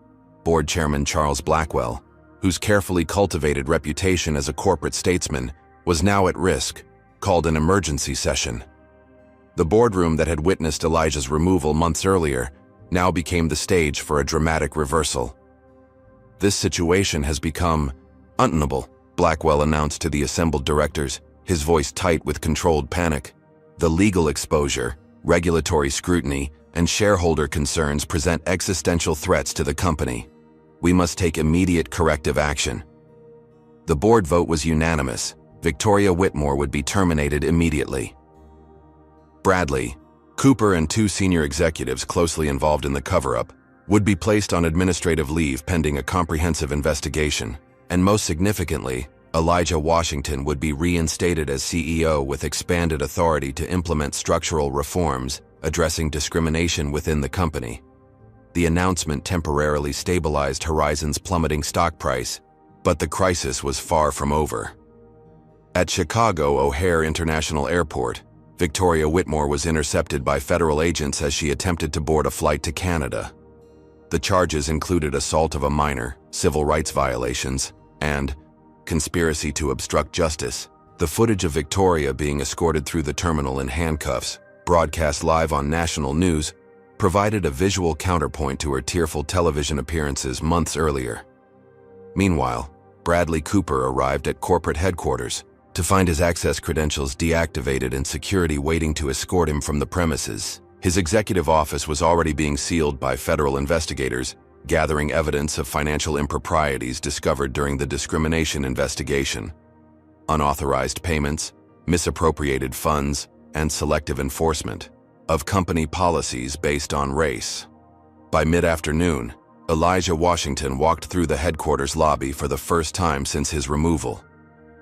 Board Chairman Charles Blackwell, whose carefully cultivated reputation as a corporate statesman was now at risk, called an emergency session. The boardroom that had witnessed Elijah's removal months earlier now became the stage for a dramatic reversal. "This situation has become untenable," Blackwell announced to the assembled directors, his voice tight with controlled panic. "The legal exposure, regulatory scrutiny, and shareholder concerns present existential threats to the company. We must take immediate corrective action." The board vote was unanimous. Victoria Whitmore would be terminated immediately. Bradley, Cooper, and two senior executives closely involved in the cover-up would be placed on administrative leave pending a comprehensive investigation. And most significantly, Elijah Washington would be reinstated as CEO with expanded authority to implement structural reforms addressing discrimination within the company. The announcement temporarily stabilized Horizon's plummeting stock price, but the crisis was far from over. At Chicago O'Hare International Airport, Victoria Whitmore was intercepted by federal agents as she attempted to board a flight to Canada. The charges included assault of a minor, civil rights violations, and conspiracy to obstruct justice. The footage of Victoria being escorted through the terminal in handcuffs, broadcast live on national news, provided a visual counterpoint to her tearful television appearances months earlier. Meanwhile, Bradley Cooper arrived at corporate headquarters to find his access credentials deactivated and security waiting to escort him from the premises. His executive office was already being sealed by federal investigators, gathering evidence of financial improprieties discovered during the discrimination investigation. Unauthorized payments, misappropriated funds, and selective enforcement of company policies based on race. By mid-afternoon, Elijah Washington walked through the headquarters lobby for the first time since his removal.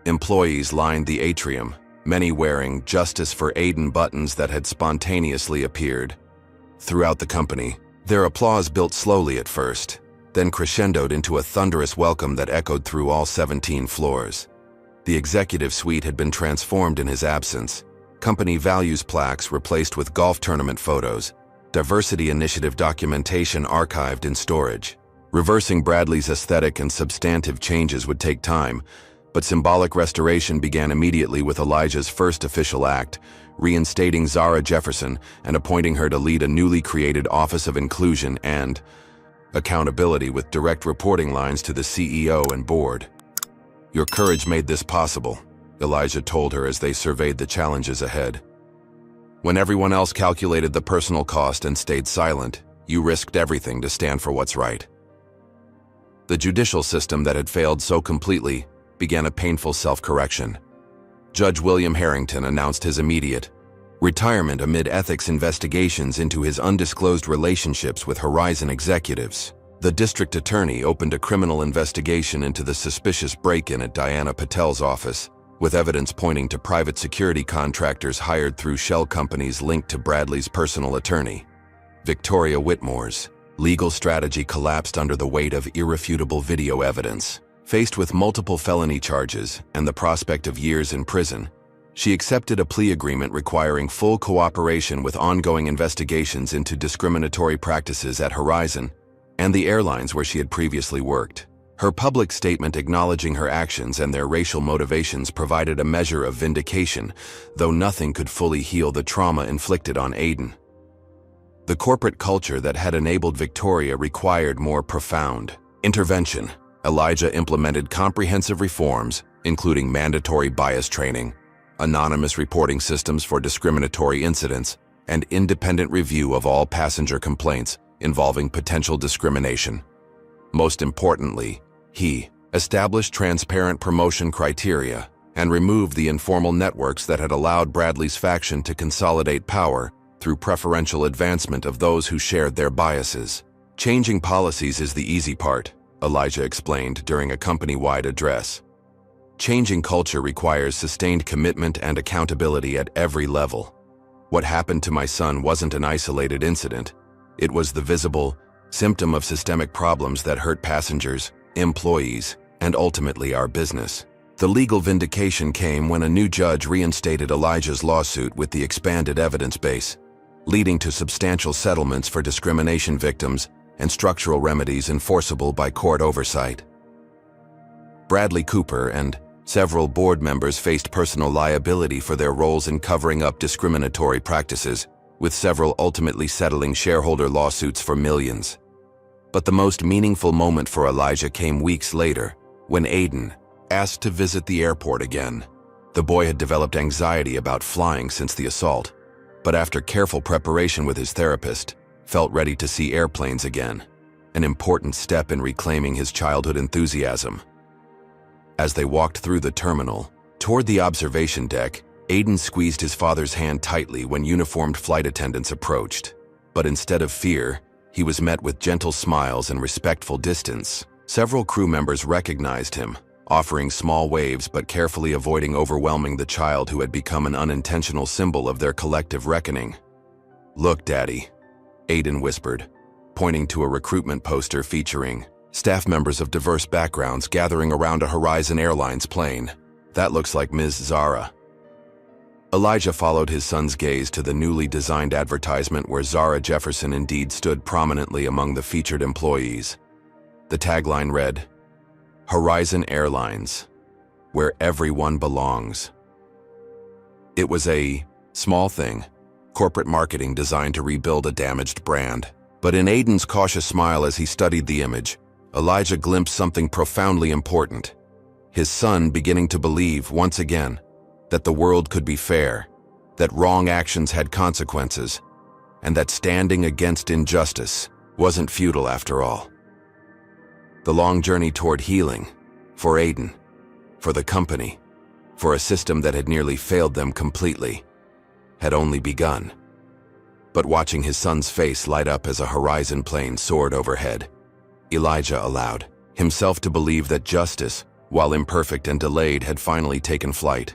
Employees lined the atrium, many wearing "Justice for Aiden" buttons that had spontaneously appeared. Throughout the company, their applause built slowly at first, then crescendoed into a thunderous welcome that echoed through all 17 floors. The executive suite had been transformed in his absence, company values plaques replaced with golf tournament photos, diversity initiative documentation archived in storage. Reversing Bradley's aesthetic and substantive changes would take time, but symbolic restoration began immediately with Elijah's first official act, reinstating Zara Jefferson and appointing her to lead a newly created Office of Inclusion and Accountability with direct reporting lines to the CEO and board. "Your courage made this possible," Elijah told her as they surveyed the challenges ahead. "When everyone else calculated the personal cost and stayed silent, you risked everything to stand for what's right." The judicial system that had failed so completely began a painful self-correction. Judge William Harrington announced his immediate retirement amid ethics investigations into his undisclosed relationships with Horizon executives. The district attorney opened a criminal investigation into the suspicious break-in at Diana Patel's office, with evidence pointing to private security contractors hired through shell companies linked to Bradley's personal attorney. Victoria Whitmore's legal strategy collapsed under the weight of irrefutable video evidence. Faced with multiple felony charges and the prospect of years in prison, she accepted a plea agreement requiring full cooperation with ongoing investigations into discriminatory practices at Horizon and the airlines where she had previously worked. Her public statement acknowledging her actions and their racial motivations provided a measure of vindication, though nothing could fully heal the trauma inflicted on Aiden. The corporate culture that had enabled Victoria required more profound intervention. Elijah implemented comprehensive reforms, including mandatory bias training, anonymous reporting systems for discriminatory incidents, and independent review of all passenger complaints involving potential discrimination. Most importantly, he established transparent promotion criteria and removed the informal networks that had allowed Bradley's faction to consolidate power through preferential advancement of those who shared their biases. "Changing policies is the easy part," Elijah explained during a company-wide address. "Changing culture requires sustained commitment and accountability at every level. What happened to my son wasn't an isolated incident. It was the visible symptom of systemic problems that hurt passengers, employees, and ultimately our business." The legal vindication came when a new judge reinstated Elijah's lawsuit with the expanded evidence base, leading to substantial settlements for discrimination victims and structural remedies enforceable by court oversight. Bradley Cooper and several board members faced personal liability for their roles in covering up discriminatory practices, with several ultimately settling shareholder lawsuits for millions. But the most meaningful moment for Elijah came weeks later, when Aiden asked to visit the airport again. The boy had developed anxiety about flying since the assault, but after careful preparation with his therapist, felt ready to see airplanes again, an important step in reclaiming his childhood enthusiasm. As they walked through the terminal, toward the observation deck, Aiden squeezed his father's hand tightly when uniformed flight attendants approached. But instead of fear, he was met with gentle smiles and respectful distance. Several crew members recognized him, offering small waves but carefully avoiding overwhelming the child who had become an unintentional symbol of their collective reckoning. "Look, Daddy," Aiden whispered, pointing to a recruitment poster featuring staff members of diverse backgrounds gathering around a Horizon Airlines plane. "That looks like Ms. Zara." Elijah followed his son's gaze to the newly designed advertisement where Zara Jefferson indeed stood prominently among the featured employees. The tagline read, "Horizon Airlines, where everyone belongs." It was a small thing, corporate marketing designed to rebuild a damaged brand. But in Aiden's cautious smile as he studied the image, Elijah glimpsed something profoundly important. His son beginning to believe, once again, that the world could be fair, that wrong actions had consequences, and that standing against injustice wasn't futile after all. The long journey toward healing, for Aiden, for the company, for a system that had nearly failed them completely, had only begun. But watching his son's face light up as a Horizon plane soared overhead, Elijah allowed himself to believe that justice, while imperfect and delayed, had finally taken flight.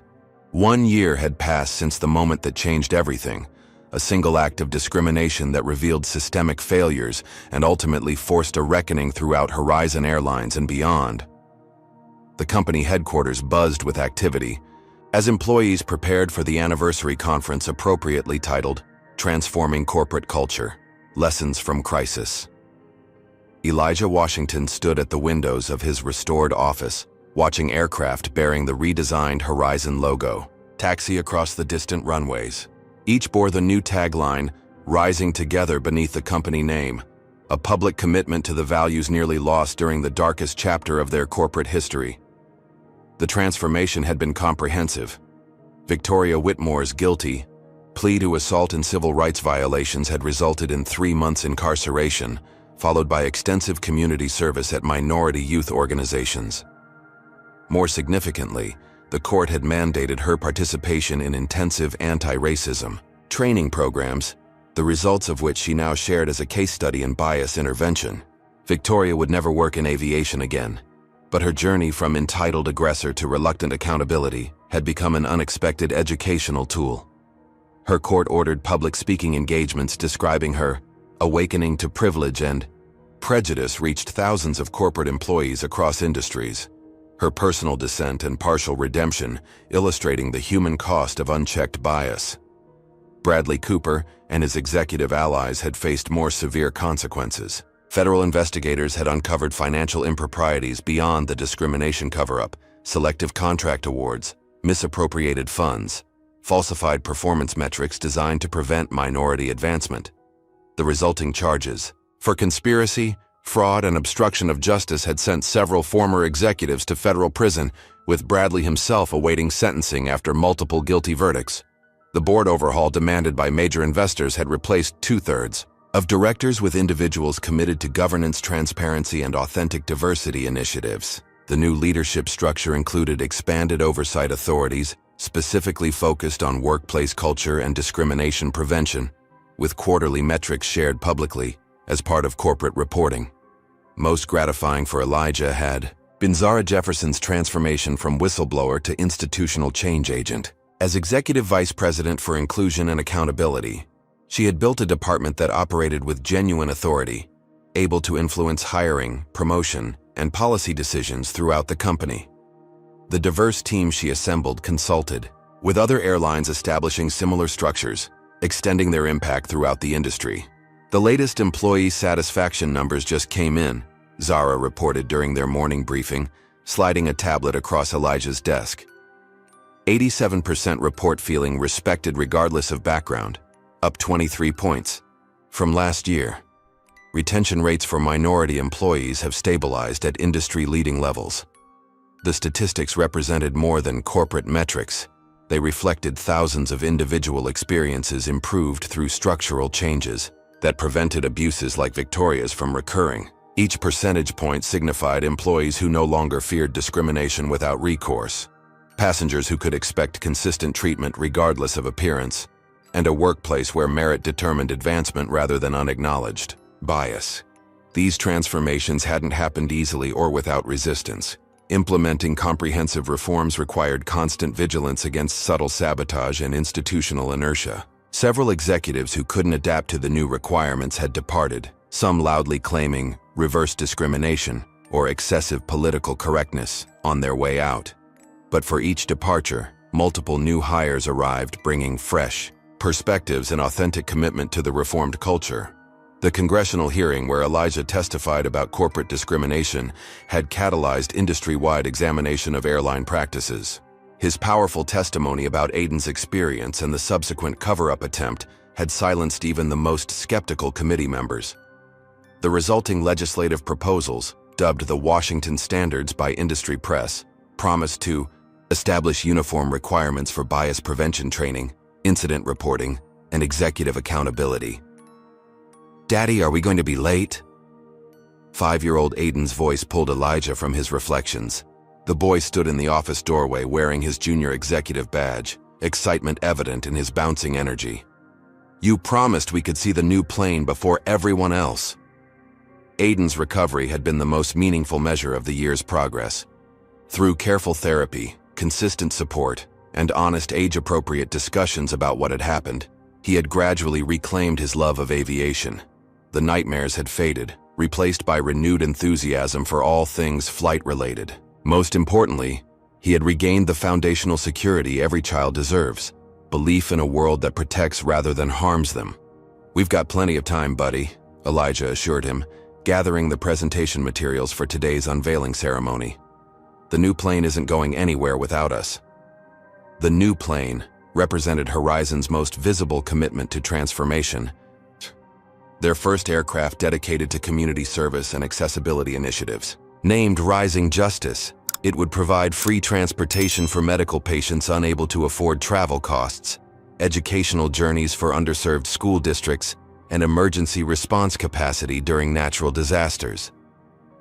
1 year had passed since the moment that changed everything, a single act of discrimination that revealed systemic failures and ultimately forced a reckoning throughout Horizon Airlines and beyond. The company headquarters buzzed with activity as employees prepared for the anniversary conference appropriately titled Transforming Corporate Culture, Lessons from Crisis. Elijah Washington stood at the windows of his restored office, watching aircraft bearing the redesigned Horizon logo taxi across the distant runways. Each bore the new tagline, "Rising Together Beneath the Company Name," a public commitment to the values nearly lost during the darkest chapter of their corporate history. The transformation had been comprehensive. Victoria Whitmore's guilty plea to assault and civil rights violations had resulted in 3 months incarceration, followed by extensive community service at minority youth organizations. More significantly, the court had mandated her participation in intensive anti-racism training programs, the results of which she now shared as a case study in bias intervention. Victoria would never work in aviation again, but her journey from entitled aggressor to reluctant accountability had become an unexpected educational tool. Her court-ordered public speaking engagements describing her awakening to privilege and prejudice reached thousands of corporate employees across industries. Her personal descent and partial redemption illustrating the human cost of unchecked bias. Bradley Cooper and his executive allies had faced more severe consequences. Federal investigators had uncovered financial improprieties beyond the discrimination cover-up, selective contract awards, misappropriated funds, falsified performance metrics designed to prevent minority advancement. The resulting charges for conspiracy, fraud, and obstruction of justice had sent several former executives to federal prison, with Bradley himself awaiting sentencing after multiple guilty verdicts. The board overhaul demanded by major investors had replaced 2/3 of directors with individuals committed to governance, transparency, and authentic diversity initiatives. The new leadership structure included expanded oversight authorities, specifically focused on workplace culture and discrimination prevention, with quarterly metrics shared publicly as part of corporate reporting. Most gratifying for Elijah had been Zara Jefferson's transformation from whistleblower to institutional change agent. As Executive Vice President for Inclusion and Accountability, she had built a department that operated with genuine authority, able to influence hiring, promotion, and policy decisions throughout the company. The diverse team she assembled consulted with other airlines establishing similar structures, extending their impact throughout the industry. The latest employee satisfaction numbers just came in, Zara reported during their morning briefing, sliding a tablet across Elijah's desk. 87% report feeling respected regardless of background, up 23 points from last year. Retention rates for minority employees have stabilized at industry-leading levels. The statistics represented more than corporate metrics. They reflected thousands of individual experiences improved through structural changes that prevented abuses like Victoria's from recurring. Each percentage point signified employees who no longer feared discrimination without recourse, passengers who could expect consistent treatment regardless of appearance, and a workplace where merit determined advancement rather than unacknowledged bias. These transformations hadn't happened easily or without resistance. Implementing comprehensive reforms required constant vigilance against subtle sabotage and institutional inertia. Several executives who couldn't adapt to the new requirements had departed, some loudly claiming reverse discrimination or excessive political correctness on their way out. But for each departure, multiple new hires arrived bringing fresh perspectives and authentic commitment to the reformed culture. The congressional hearing where Elijah testified about corporate discrimination had catalyzed industry-wide examination of airline practices. His powerful testimony about Aiden's experience and the subsequent cover-up attempt had silenced even the most skeptical committee members. The resulting legislative proposals, dubbed the Washington Standards by industry press, promised to establish uniform requirements for bias prevention training, incident reporting, and executive accountability. "Daddy, are we going to be late?" 5-year-old Aiden's voice pulled Elijah from his reflections. The boy stood in the office doorway wearing his junior executive badge, excitement evident in his bouncing energy. "You promised we could see the new plane before everyone else." Aiden's recovery had been the most meaningful measure of the year's progress. Through careful therapy, consistent support, and honest age-appropriate discussions about what had happened, he had gradually reclaimed his love of aviation. The nightmares had faded, replaced by renewed enthusiasm for all things flight-related. Most importantly, he had regained the foundational security every child deserves, belief in a world that protects rather than harms them. "We've got plenty of time, buddy," Elijah assured him, gathering the presentation materials for today's unveiling ceremony. The new plane isn't going anywhere without us. The new plane represented Horizon's most visible commitment to transformation. Their first aircraft dedicated to community service and accessibility initiatives. Named Rising Justice, it would provide free transportation for medical patients unable to afford travel costs, educational journeys for underserved school districts, and emergency response capacity during natural disasters.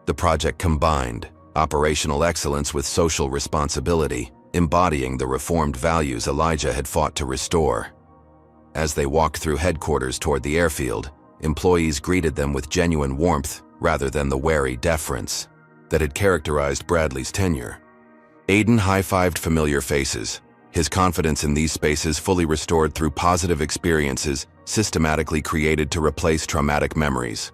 The project combined operational excellence with social responsibility, embodying the reformed values Elijah had fought to restore. As they walked through headquarters toward the airfield, employees greeted them with genuine warmth rather than the wary deference that had characterized Bradley's tenure. Aiden high-fived familiar faces, his confidence in these spaces fully restored through positive experiences systematically created to replace traumatic memories.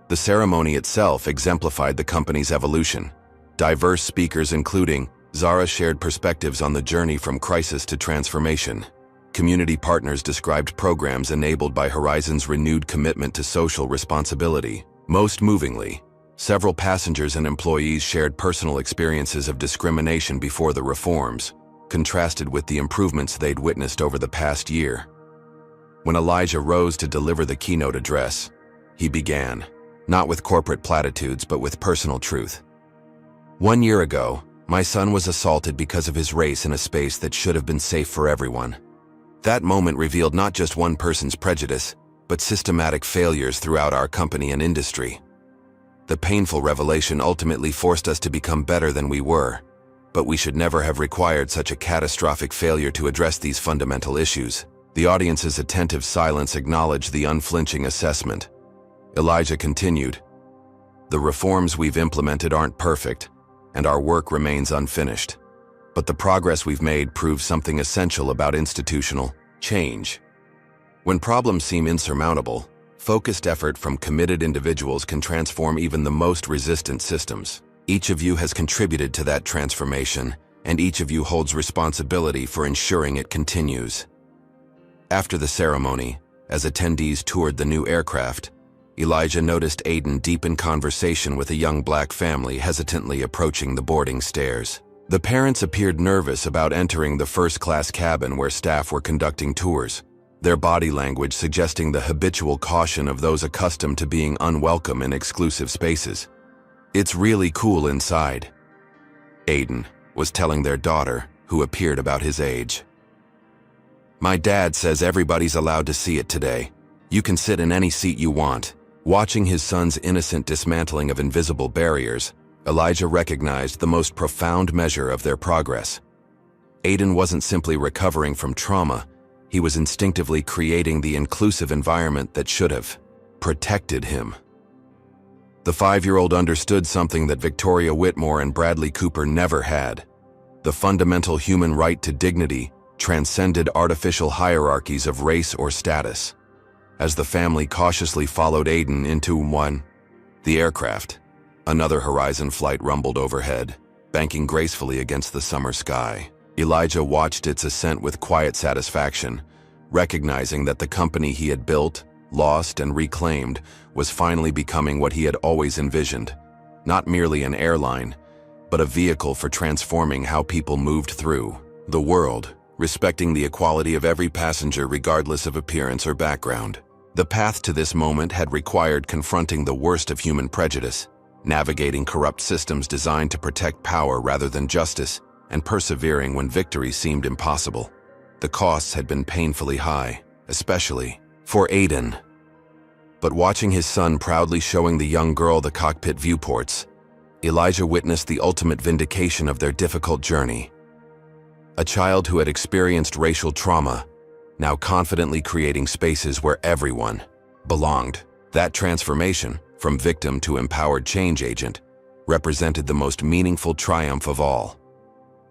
The ceremony itself exemplified the company's evolution. Diverse speakers including Zara shared perspectives on the journey from crisis to transformation. Community partners described programs enabled by Horizon's renewed commitment to social responsibility. Most movingly, several passengers and employees shared personal experiences of discrimination before the reforms, contrasted with the improvements they'd witnessed over the past year. When Elijah rose to deliver the keynote address, he began, not with corporate platitudes but with personal truth. 1 year ago, my son was assaulted because of his race in a space that should have been safe for everyone. That moment revealed not just one person's prejudice, but systematic failures throughout our company and industry. The painful revelation ultimately forced us to become better than we were, but we should never have required such a catastrophic failure to address these fundamental issues. The audience's attentive silence acknowledged the unflinching assessment. Elijah continued, "The reforms we've implemented aren't perfect, and our work remains unfinished. But the progress we've made proves something essential about institutional change. When problems seem insurmountable, focused effort from committed individuals can transform even the most resistant systems. Each of you has contributed to that transformation, and each of you holds responsibility for ensuring it continues." After the ceremony, as attendees toured the new aircraft, Elijah noticed Aiden deep in conversation with a young black family hesitantly approaching the boarding stairs. The parents appeared nervous about entering the first-class cabin where staff were conducting tours, their body language suggesting the habitual caution of those accustomed to being unwelcome in exclusive spaces. "It's really cool inside," Aiden was telling their daughter, who appeared about his age. "My dad says everybody's allowed to see it today. You can sit in any seat you want." Watching his son's innocent dismantling of invisible barriers, Elijah recognized the most profound measure of their progress. Aiden wasn't simply recovering from trauma, he was instinctively creating the inclusive environment that should have protected him. The 5-year-old understood something that Victoria Whitmore and Bradley Cooper never had. The fundamental human right to dignity transcended artificial hierarchies of race or status. As the family cautiously followed Aiden into the aircraft, another Horizon flight rumbled overhead, banking gracefully against the summer sky. Elijah watched its ascent with quiet satisfaction, recognizing that the company he had built, lost, and reclaimed was finally becoming what he had always envisioned, not merely an airline, but a vehicle for transforming how people moved through the world, respecting the equality of every passenger regardless of appearance or background. The path to this moment had required confronting the worst of human prejudice, navigating corrupt systems designed to protect power rather than justice, and persevering when victory seemed impossible. The costs had been painfully high, especially for Aiden. But watching his son proudly showing the young girl the cockpit viewports, Elijah witnessed the ultimate vindication of their difficult journey. A child who had experienced racial trauma, now confidently creating spaces where everyone belonged. That transformation, from victim to empowered change agent, represented the most meaningful triumph of all.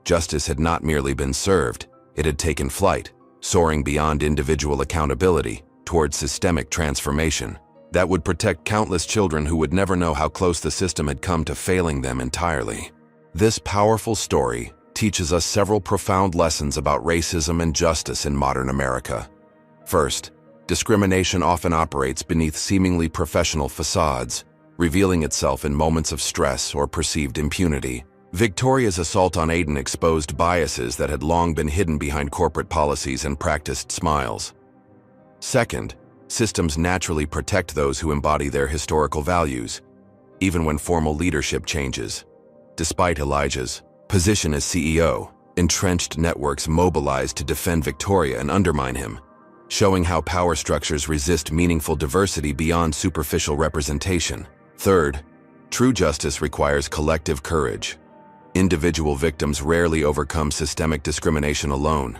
Justice had not merely been served, it had taken flight, soaring beyond individual accountability towards systemic transformation that would protect countless children who would never know how close the system had come to failing them entirely. This powerful story teaches us several profound lessons about racism and justice in modern America. First, discrimination often operates beneath seemingly professional facades, revealing itself in moments of stress or perceived impunity. Victoria's assault on Aiden exposed biases that had long been hidden behind corporate policies and practiced smiles. Second, systems naturally protect those who embody their historical values, even when formal leadership changes. Despite Elijah's position as CEO, entrenched networks mobilized to defend Victoria and undermine him, showing how power structures resist meaningful diversity beyond superficial representation. Third, true justice requires collective courage. Individual victims rarely overcome systemic discrimination alone.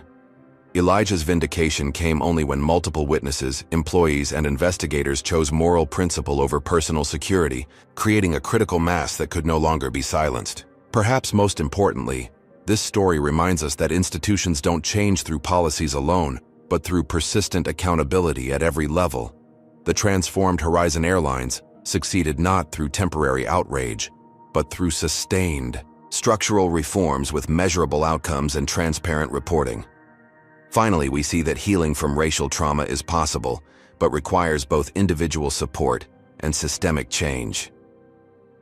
Elijah's vindication came only when multiple witnesses, employees, and investigators chose moral principle over personal security, creating a critical mass that could no longer be silenced. Perhaps most importantly, this story reminds us that institutions don't change through policies alone, but through persistent accountability at every level. The transformed Horizon Airlines succeeded not through temporary outrage, but through sustained, structural reforms with measurable outcomes and transparent reporting. Finally, we see that healing from racial trauma is possible, but requires both individual support and systemic change.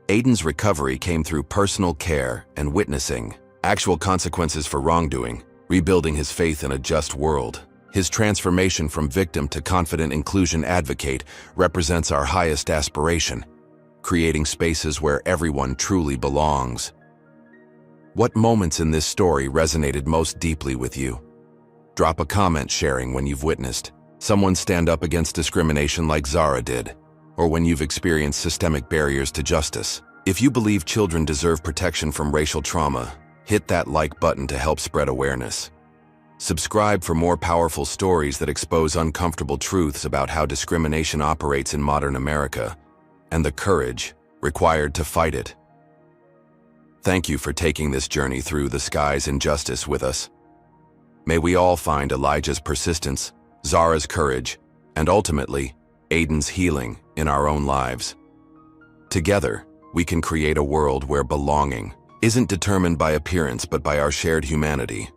Aiden's recovery came through personal care and witnessing actual consequences for wrongdoing, rebuilding his faith in a just world. His transformation from victim to confident inclusion advocate represents our highest aspiration, creating spaces where everyone truly belongs. What moments in this story resonated most deeply with you? Drop a comment sharing when you've witnessed someone stand up against discrimination like Zara did, or when you've experienced systemic barriers to justice. If you believe children deserve protection from racial trauma, hit that like button to help spread awareness. Subscribe for more powerful stories that expose uncomfortable truths about how discrimination operates in modern America and the courage required to fight it. Thank you for taking this journey through the skies injustice with us. May we all find Elijah's persistence, Zara's courage, and ultimately, Aiden's healing in our own lives. Together, we can create a world where belonging isn't determined by appearance but by our shared humanity.